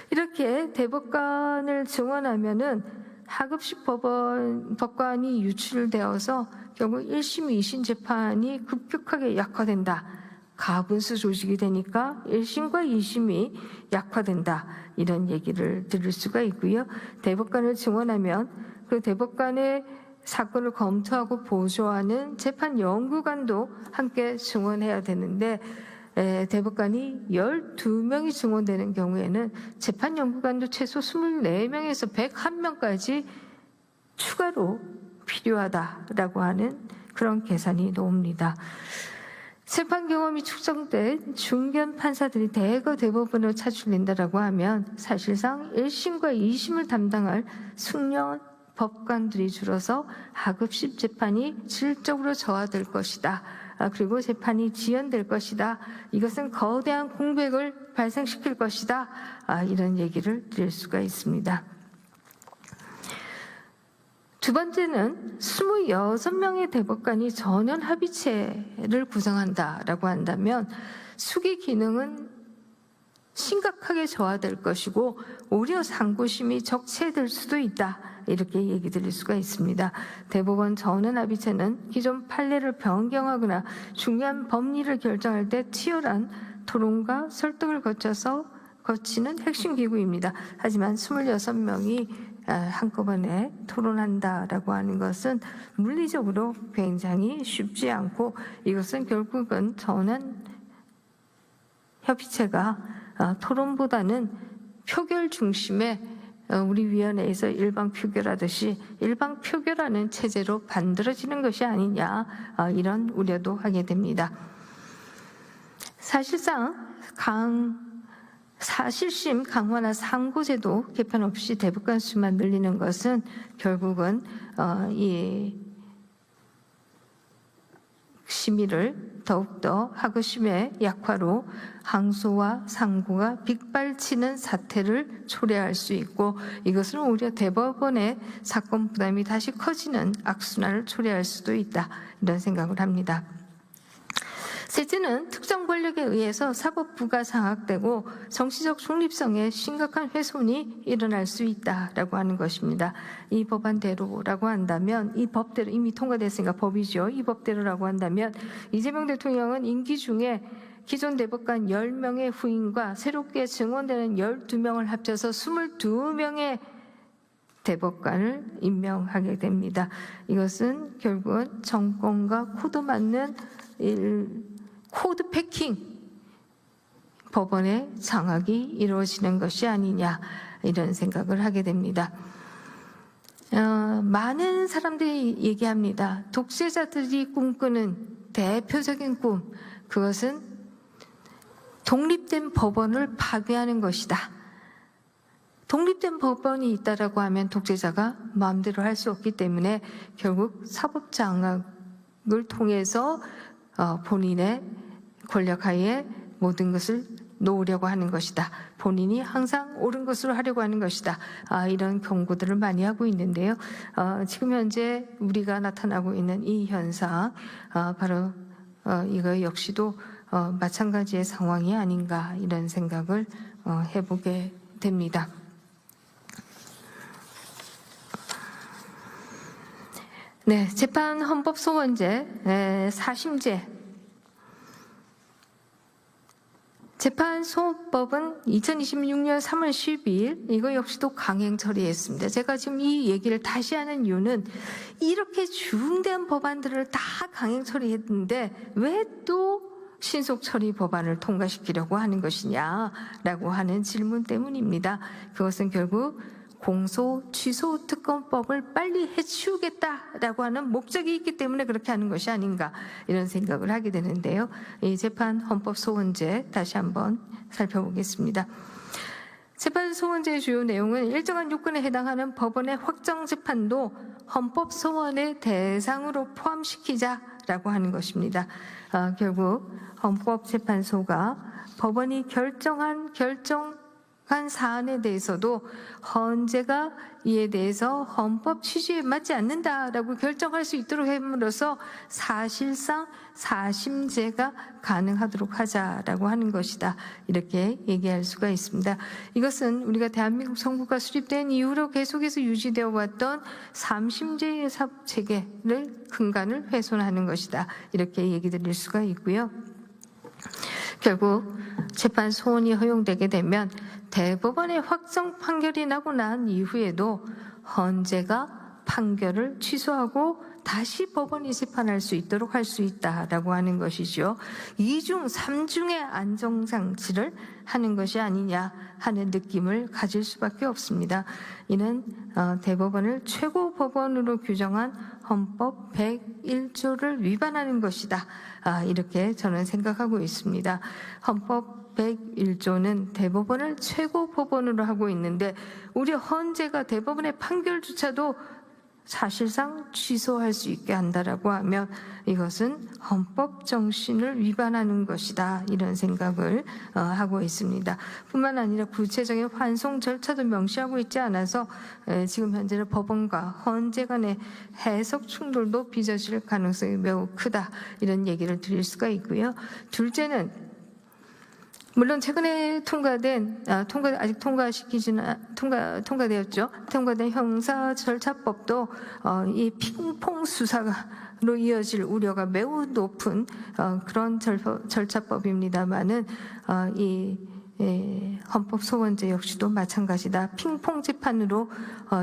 이렇게 대법관을 증원하면은 하급식 법관이 유출되어서 결국 1심, 2심 재판이 급격하게 약화된다. 가분수 조직이 되니까 1심과 2심이 약화된다, 이런 얘기를 들을 수가 있고요. 대법관을 증원하면 그 대법관의 사건을 검토하고 보조하는 재판연구관도 함께 증원해야 되는데 대법관이 12명이 증원되는 경우에는 재판연구관도 최소 24명에서 101명까지 추가로 필요하다라고 하는 그런 계산이 나옵니다. 재판 경험이 축적된 중견 판사들이 대거 대법원으로 차출된다라고 하면 사실상 1심과 2심을 담당할 숙련 법관들이 줄어서 하급식 재판이 질적으로 저하될 것이다. 그리고 재판이 지연될 것이다. 이것은 거대한 공백을 발생시킬 것이다. 이런 얘기를 드릴 수가 있습니다. 두 번째는 26명의 대법관이 전원 합의체를 구성한다라고 한다면 수기 기능은 심각하게 저하될 것이고 오히려 상고심이 적체될 수도 있다, 이렇게 얘기 드릴 수가 있습니다. 대법원 전원 합의체는 기존 판례를 변경하거나 중요한 법리를 결정할 때 치열한 토론과 설득을 거치는 핵심 기구입니다. 하지만 26명이 한꺼번에 토론한다라고 하는 것은 물리적으로 굉장히 쉽지 않고, 이것은 결국은 저는 협의체가 토론보다는 표결 중심의, 우리 위원회에서 일방 표결하듯이 일방 표결하는 체제로 만들어지는 것이 아니냐, 이런 우려도 하게 됩니다. 사실상 사실심 강화나 상고제도 개편 없이 대법관 수만 늘리는 것은 결국은 이 심의를 더욱더 하급심의 약화로 항소와 상고가 빗발치는 사태를 초래할 수 있고, 이것은 오히려 대법원의 사건 부담이 다시 커지는 악순환을 초래할 수도 있다, 이런 생각을 합니다. 셋째는 특정 권력에 의해서 사법부가 장악되고 정치적 중립성에 심각한 훼손이 일어날 수 있다라고 하는 것입니다. 이 법안대로라고 한다면, 이 법대로 이미 통과됐으니까 법이죠. 이 법대로라고 한다면 이재명 대통령은 임기 중에 기존 대법관 10명의 후임과 새롭게 증원되는 12명을 합쳐서 22명의 대법관을 임명하게 됩니다. 이것은 결국은 정권과 코드 맞는 코드 패킹 법원의 장악이 이루어지는 것이 아니냐, 이런 생각을 하게 됩니다. 많은 사람들이 얘기합니다. 독재자들이 꿈꾸는 대표적인 꿈, 그것은 독립된 법원을 파괴하는 것이다. 독립된 법원이 있다라고 하면 독재자가 마음대로 할 수 없기 때문에 결국 사법 장악을 통해서 본인의 권력 하에 모든 것을 놓으려고 하는 것이다. 본인이 항상 옳은 것으로 하려고 하는 것이다. 이런 경고들을 많이 하고 있는데요. 지금 현재 우리가 나타나고 있는 이 현상, 바로 이거 역시도 마찬가지의 상황이 아닌가, 이런 생각을 해보게 됩니다. 네, 재판 헌법 소원제, 사심제. 재판소법은 2026년 3월 12일 이거 역시도 강행 처리했습니다. 제가 지금 이 얘기를 다시 하는 이유는 이렇게 중대한 법안들을 다 강행 처리했는데 왜 또 신속 처리 법안을 통과시키려고 하는 것이냐라고 하는 질문 때문입니다. 그것은 결국 공소, 취소, 특검법을 빨리 해치우겠다라고 하는 목적이 있기 때문에 그렇게 하는 것이 아닌가, 이런 생각을 하게 되는데요. 이 재판 헌법 소원제 다시 한번 살펴보겠습니다. 재판 소원제의 주요 내용은 일정한 요건에 해당하는 법원의 확정 재판도 헌법 소원의 대상으로 포함시키자라고 하는 것입니다. 결국 헌법재판소가 법원이 결정한 사안에 대해서도 헌재가 이에 대해서 헌법 취지에 맞지 않는다라고 결정할 수 있도록 함으로써 사실상 사심제가 가능하도록 하자라고 하는 것이다, 이렇게 얘기할 수가 있습니다. 이것은 우리가 대한민국 정부가 수립된 이후로 계속해서 유지되어 왔던 삼심제의 사법체계를 근간을 훼손하는 것이다, 이렇게 얘기 드릴 수가 있고요. 결국 재판 소원이 허용되게 되면 대법원의 확정 판결이 나고 난 이후에도 헌재가 판결을 취소하고 다시 법원이 재판할 수 있도록 할 수 있다라고 하는 것이죠. 2중, 3중의 안정장치를 하는 것이 아니냐 하는 느낌을 가질 수밖에 없습니다. 이는 대법원을 최고법원으로 규정한 헌법 101조를 위반하는 것이다, 이렇게 저는 생각하고 있습니다. 헌법 101조는 대법원을 최고법원으로 하고 있는데 우리 헌재가 대법원의 판결조차도 사실상 취소할 수 있게 한다라고 하면 이것은 헌법 정신을 위반하는 것이다, 이런 생각을 하고 있습니다. 뿐만 아니라 구체적인 환송 절차도 명시하고 있지 않아서 지금 현재는 법원과 헌재 간의 해석 충돌도 빚어질 가능성이 매우 크다, 이런 얘기를 드릴 수가 있고요. 둘째는 물론 최근에 아직 통과되었죠. 통과된 형사절차법도 이 핑퐁 수사로 이어질 우려가 매우 높은 그런 절차법입니다만은 이 헌법 소원제 역시도 마찬가지다. 핑퐁 재판으로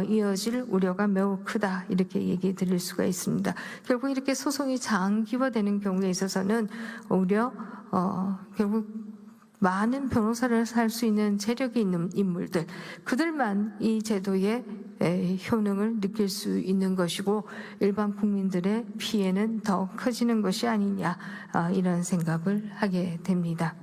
이어질 우려가 매우 크다. 이렇게 얘기 드릴 수가 있습니다. 결국 이렇게 소송이 장기화되는 경우에 있어서는 오히려 결국 많은 변호사를 살 수 있는 재력이 있는 인물들, 그들만 이 제도의 효능을 느낄 수 있는 것이고 일반 국민들의 피해는 더 커지는 것이 아니냐, 이런 생각을 하게 됩니다.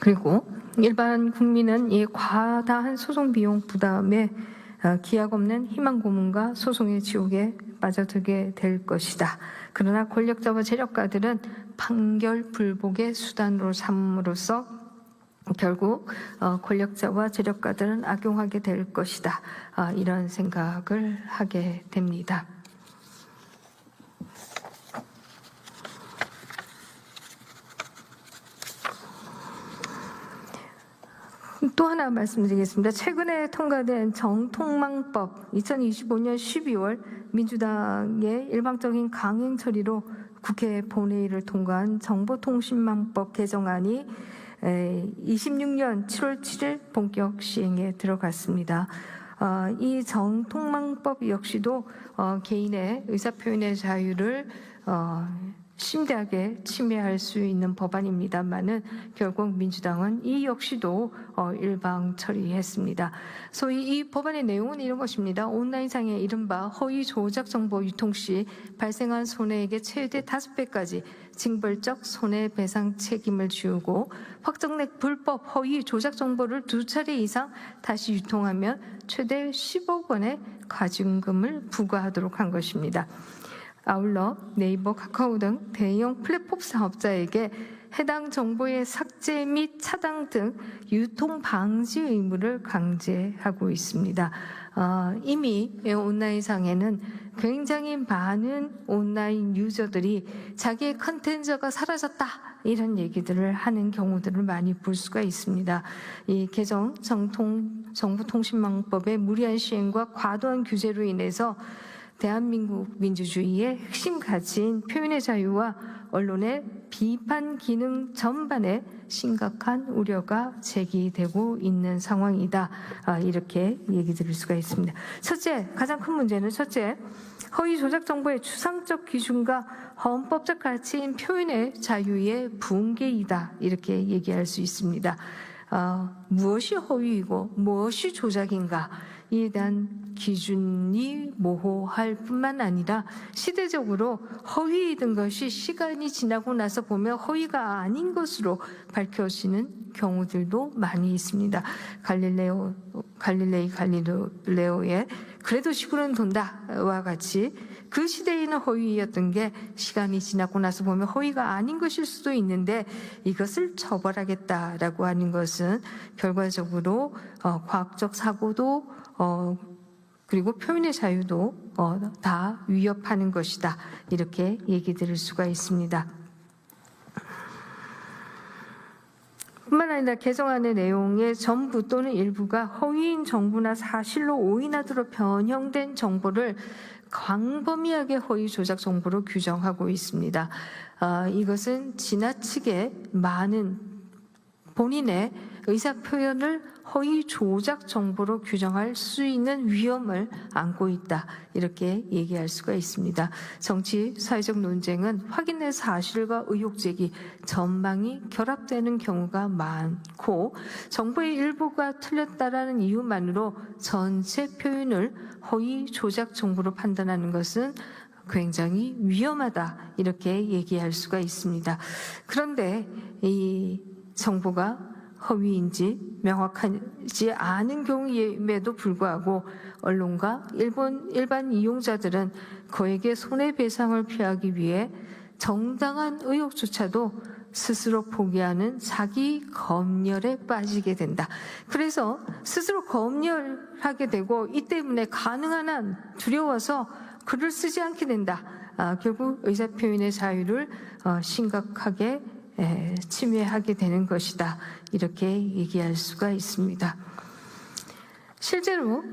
그리고 일반 국민은 이 과다한 소송 비용 부담에 기약 없는 희망 고문과 소송의 지옥에 빠져들게 될 것이다. 그러나 권력자와 재력가들은 판결 불복의 수단으로 삼음으로써 결국 권력자와 재력가들은 악용하게 될 것이다. 이런 생각을 하게 됩니다. 또 하나 말씀드리겠습니다. 최근에 통과된 정통망법 2025년 12월 민주당의 일방적인 강행 처리로 국회 본회의를 통과한 정보통신망법 개정안이 26년 7월 7일 본격 시행에 들어갔습니다. 이 정통망법 역시도 개인의 의사표현의 자유를 심대하게 침해할 수 있는 법안입니다만은 결국 민주당은 이 역시도 일방 처리했습니다. 소위 이 법안의 내용은 이런 것입니다. 온라인상의 이른바 허위 조작 정보 유통 시 발생한 손해액의 최대 5배까지 징벌적 손해배상 책임을 지우고 확정된 불법 허위 조작 정보를 2차례 이상 다시 유통하면 최대 10억 원의 과징금을 부과하도록 한 것입니다. 아울러 네이버, 카카오 등 대형 플랫폼 사업자에게 해당 정보의 삭제 및 차단 등 유통 방지 의무를 강제하고 있습니다. 이미 온라인상에는 굉장히 많은 온라인 유저들이 자기의 컨텐츠가 사라졌다, 이런 얘기들을 하는 경우들을 많이 볼 수가 있습니다. 이 개정 정보통신망법의 무리한 시행과 과도한 규제로 인해서 대한민국 민주주의의 핵심 가치인 표현의 자유와 언론의 비판 기능 전반에 심각한 우려가 제기되고 있는 상황이다. 이렇게 얘기 드릴 수가 있습니다. 첫째, 가장 큰 문제는 첫째, 허위 조작 정보의 추상적 기준과 헌법적 가치인 표현의 자유의 붕괴이다. 이렇게 얘기할 수 있습니다. 무엇이 허위이고 무엇이 조작인가, 이에 대한 기준이 모호할 뿐만 아니라 시대적으로 허위이던 것이 시간이 지나고 나서 보면 허위가 아닌 것으로 밝혀지는 경우들도 많이 있습니다. 갈릴레오의 그래도 지구는 돈다와 같이 그 시대에는 허위였던 게 시간이 지나고 나서 보면 허위가 아닌 것일 수도 있는데 이것을 처벌하겠다라고 하는 것은 결과적으로 과학적 사고도 그리고 표현의 자유도 다 위협하는 것이다. 이렇게 얘기 드릴 수가 있습니다. 뿐만 아니라 개정안의 내용의 전부 또는 일부가 허위인 정보나 사실로 오인하도록 변형된 정보를 광범위하게 허위 조작 정보로 규정하고 있습니다. 이것은 지나치게 많은 본인의 의사 표현을 허위 조작 정보로 규정할 수 있는 위험을 안고 있다. 이렇게 얘기할 수가 있습니다. 정치, 사회적 논쟁은 확인된 사실과 의혹 제기, 전망이 결합되는 경우가 많고 정보의 일부가 틀렸다라는 이유만으로 전체 표현을 허위 조작 정보로 판단하는 것은 굉장히 위험하다. 이렇게 얘기할 수가 있습니다. 그런데 이 정보가 허위인지 명확하지 않은 경우임에도 불구하고 언론과 일반 이용자들은 그에게 손해배상을 피하기 위해 정당한 의혹조차도 스스로 포기하는 자기 검열에 빠지게 된다. 그래서 스스로 검열하게 되고 이 때문에 가능한 한 두려워서 글을 쓰지 않게 된다. 결국 의사표현의 자유를 심각하게 침해하게 되는 것이다. 이렇게 얘기할 수가 있습니다. 실제로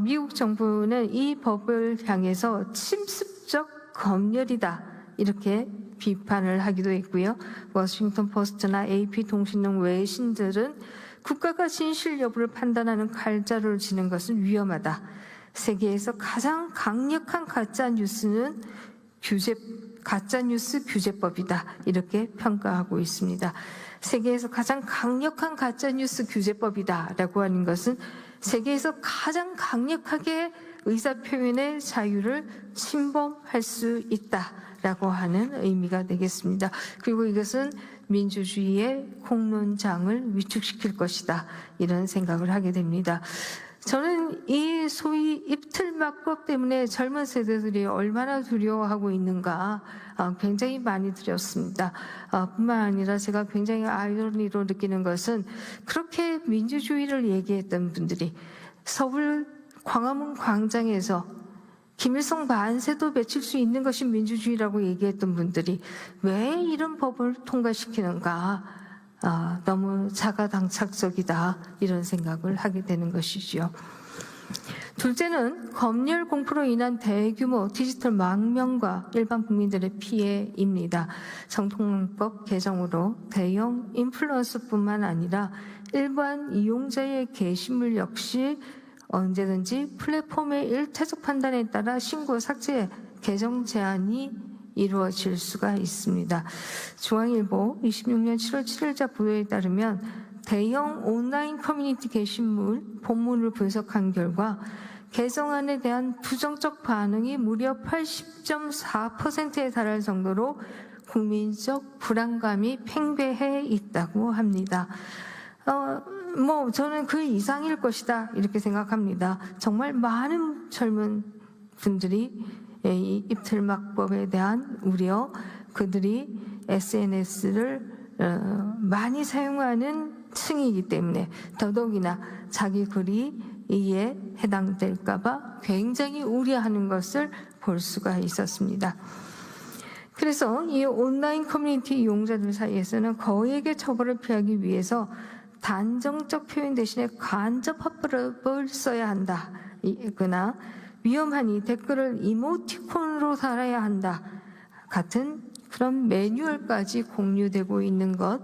미국 정부는 이 법을 향해서 침습적 검열이다. 이렇게 비판을 하기도 했고요. 워싱턴 포스트나 AP 통신 등 외신들은 국가가 진실 여부를 판단하는 칼자루를 쥐는 것은 위험하다. 세계에서 가장 강력한 가짜뉴스는 가짜뉴스 규제법이다. 이렇게 평가하고 있습니다. 세계에서 가장 강력한 가짜뉴스 규제법이다라고 하는 것은 세계에서 가장 강력하게 의사표현의 자유를 침범할 수 있다라고 하는 의미가 되겠습니다. 그리고 이것은 민주주의의 공론장을 위축시킬 것이다. 이런 생각을 하게 됩니다. 저는 이 소위 입틀막법 때문에 젊은 세대들이 얼마나 두려워하고 있는가 굉장히 많이 들었습니다. 뿐만 아니라 제가 굉장히 아이러니로 느끼는 것은 그렇게 민주주의를 얘기했던 분들이 서울 광화문 광장에서 김일성 만세도 외칠 수 있는 것이 민주주의라고 얘기했던 분들이 왜 이런 법을 통과시키는가? 너무 자가당착적이다 이런 생각을 하게 되는 것이지요. 둘째는 검열 공포로 인한 대규모 디지털 망명과 일반 국민들의 피해입니다. 정통법 개정으로 대형 인플루언서뿐만 아니라 일반 이용자의 게시물 역시 언제든지 플랫폼의 일차적 판단에 따라 신고, 삭제, 계정 제한이 이루어질 수가 있습니다. 중앙일보 26년 7월 7일자 보도에 따르면 대형 온라인 커뮤니티 게시물 본문을 분석한 결과 개정안에 대한 부정적 반응이 무려 80.4%에 달할 정도로 국민적 불안감이 팽배해 있다고 합니다. 저는 그 이상일 것이다 이렇게 생각합니다. 정말 많은 젊은 분들이 이 입틀막법에 대한 우려, 그들이 SNS를 많이 사용하는 층이기 때문에 더더욱이나 자기 글이 이에 해당될까봐 굉장히 우려하는 것을 볼 수가 있었습니다. 그래서 이 온라인 커뮤니티 이용자들 사이에서는 거액의 처벌을 피하기 위해서 단정적 표현 대신에 간접 화법을 써야 한다. 그러나 위험하니 댓글을 이모티콘으로 달아야 한다. 같은 그런 매뉴얼까지 공유되고 있는 것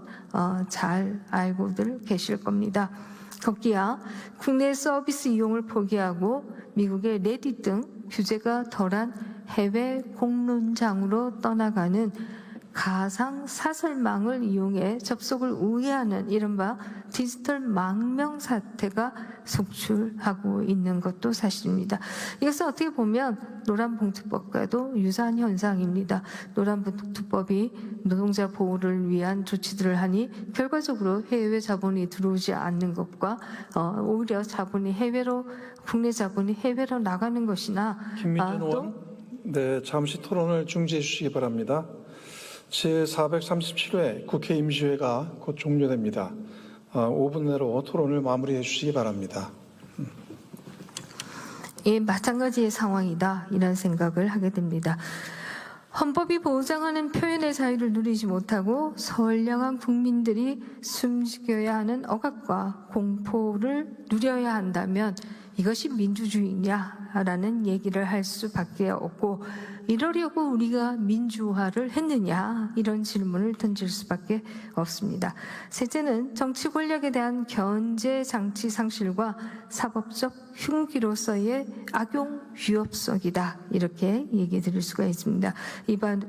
잘 알고들 계실 겁니다. 거기야 국내 서비스 이용을 포기하고 미국의 레딧 등 규제가 덜한 해외 공론장으로 떠나가는 가상 사설망을 이용해 접속을 우회하는 이른바 디지털 망명 사태가 속출하고 있는 것도 사실입니다. 이것은 어떻게 보면 노란봉투법과도 유사한 현상입니다. 노란봉투법이 노동자 보호를 위한 조치들을 하니 결과적으로 해외 자본이 들어오지 않는 것과 오히려 자본이 해외로, 국내 자본이 해외로 나가는 것이나 김민준 의원, 네, 잠시 토론을 중지해 주시기 바랍니다. 제437회 국회 임시회가 곧 종료됩니다. 5분 내로 토론을 마무리해 주시기 바랍니다. 예, 마찬가지의 상황이다 이런 생각을 하게 됩니다. 헌법이 보장하는 표현의 자유를 누리지 못하고 선량한 국민들이 숨겨야 하는 억압과 공포를 누려야 한다면 이것이 민주주의냐라는 얘기를 할 수밖에 없고, 이러려고 우리가 민주화를 했느냐 이런 질문을 던질 수밖에 없습니다. 셋째는 정치 권력에 대한 견제 장치 상실과 사법적 흉기로서의 악용 위협성이다 이렇게 얘기 드릴 수가 있습니다.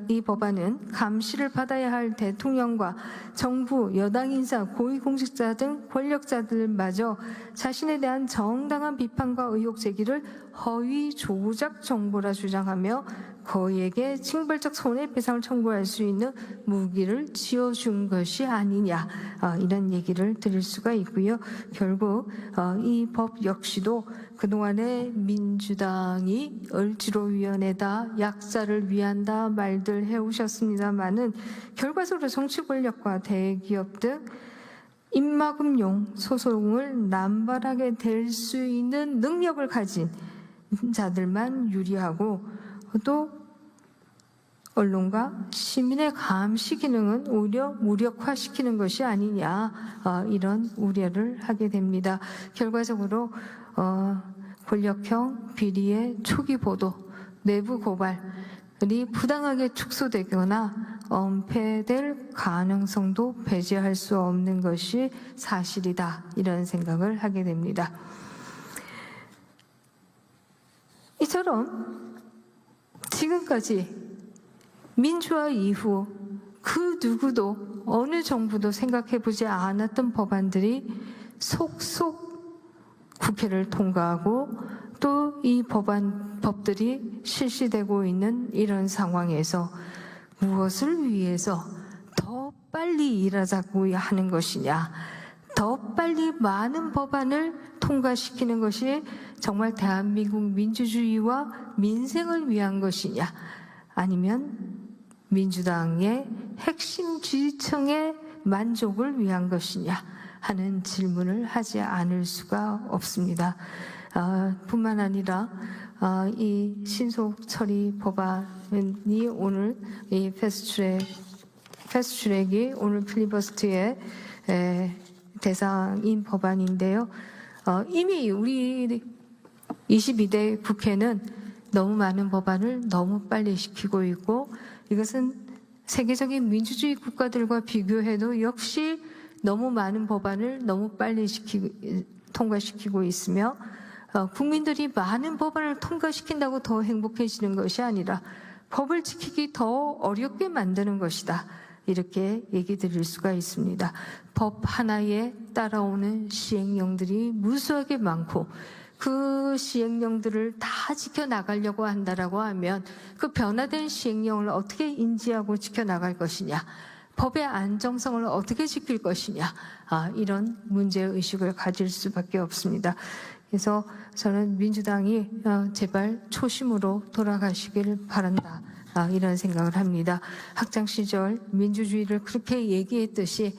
이 법안은 감시를 받아야 할 대통령과 정부, 여당 인사, 고위공직자 등 권력자들마저 자신에 대한 정당한 비판과 의혹 제기를 허위 조작 정보라 주장하며 거액의 징벌적 손해배상을 청구할 수 있는 무기를 쥐어준 것이 아니냐 이런 얘기를 드릴 수가 있고요. 결국 이 법 역시도 그동안에 민주당이 을지로위원회다, 약자를 위한다 말들 해오셨습니다마는 결과적으로 정치 권력과 대기업 등 입막음용 소송을 남발하게 될 수 있는 능력을 가진 자들만 유리하고, 또 언론과 시민의 감시 기능은 오히려 무력화시키는 것이 아니냐, 이런 우려를 하게 됩니다. 결과적으로 권력형 비리의 초기 보도, 내부 고발이 부당하게 축소되거나 은폐될 가능성도 배제할 수 없는 것이 사실이다, 이런 생각을 하게 됩니다. 이처럼 지금까지 민주화 이후 그 누구도 어느 정부도 생각해보지 않았던 법안들이 속속 국회를 통과하고 또 이 법들이 실시되고 있는 이런 상황에서 무엇을 위해서 더 빨리 일하자고 하는 것이냐, 더 빨리 많은 법안을 통과시키는 것이 정말 대한민국 민주주의와 민생을 위한 것이냐, 아니면 민주당의 핵심 지지층의 만족을 위한 것이냐 하는 질문을 하지 않을 수가 없습니다. 뿐만 아니라 이 신속 처리 법안이 오늘 이 패스트트랙이 오늘 필리버스터의 대상인 법안인데요. 이미 우리 22대 국회는 너무 많은 법안을 너무 빨리 시키고 있고, 이것은 세계적인 민주주의 국가들과 비교해도 역시 너무 많은 법안을 너무 빨리 통과시키고 있으며, 국민들이 많은 법안을 통과시킨다고 더 행복해지는 것이 아니라 법을 지키기 더 어렵게 만드는 것이다, 이렇게 얘기 드릴 수가 있습니다. 법 하나에 따라오는 시행령들이 무수하게 많고, 그 시행령들을 다 지켜나가려고 한다라고 하면 그 변화된 시행령을 어떻게 인지하고 지켜나갈 것이냐, 법의 안정성을 어떻게 지킬 것이냐, 이런 문제의식을 가질 수밖에 없습니다. 그래서 저는 민주당이 제발 초심으로 돌아가시길 바란다, 이런 생각을 합니다. 학창시절 민주주의를 그렇게 얘기했듯이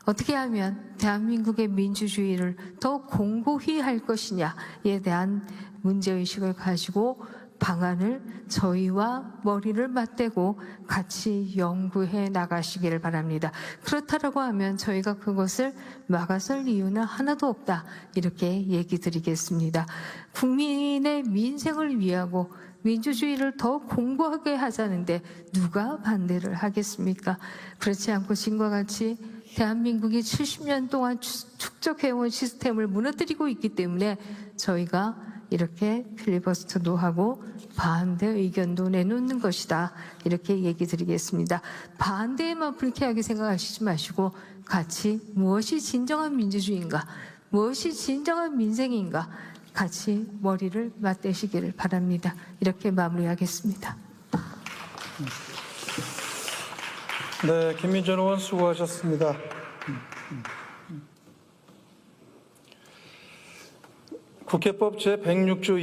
어떻게 하면 대한민국의 민주주의를 더 공고히 할 것이냐에 대한 문제의식을 가지고 방안을 저희와 머리를 맞대고 같이 연구해 나가시기를 바랍니다. 그렇다라고 하면 저희가 그것을 막아설 이유는 하나도 없다, 이렇게 얘기 드리겠습니다. 국민의 민생을 위하고 민주주의를 더 공고하게 하자는데 누가 반대를 하겠습니까? 그렇지 않고 지금과 같이 대한민국이 70년 동안 축적해온 시스템을 무너뜨리고 있기 때문에 저희가 이렇게 필리버스터도 하고 반대 의견도 내놓는 것이다, 이렇게 얘기 드리겠습니다. 반대에만 불쾌하게 생각하시지 마시고 같이 무엇이 진정한 민주주의인가, 무엇이 진정한 민생인가 같이 머리를 맞대시기를 바랍니다. 이렇게 마무리하겠습니다. 네, 김민전 의원 수고하셨습니다. 국회법 제106조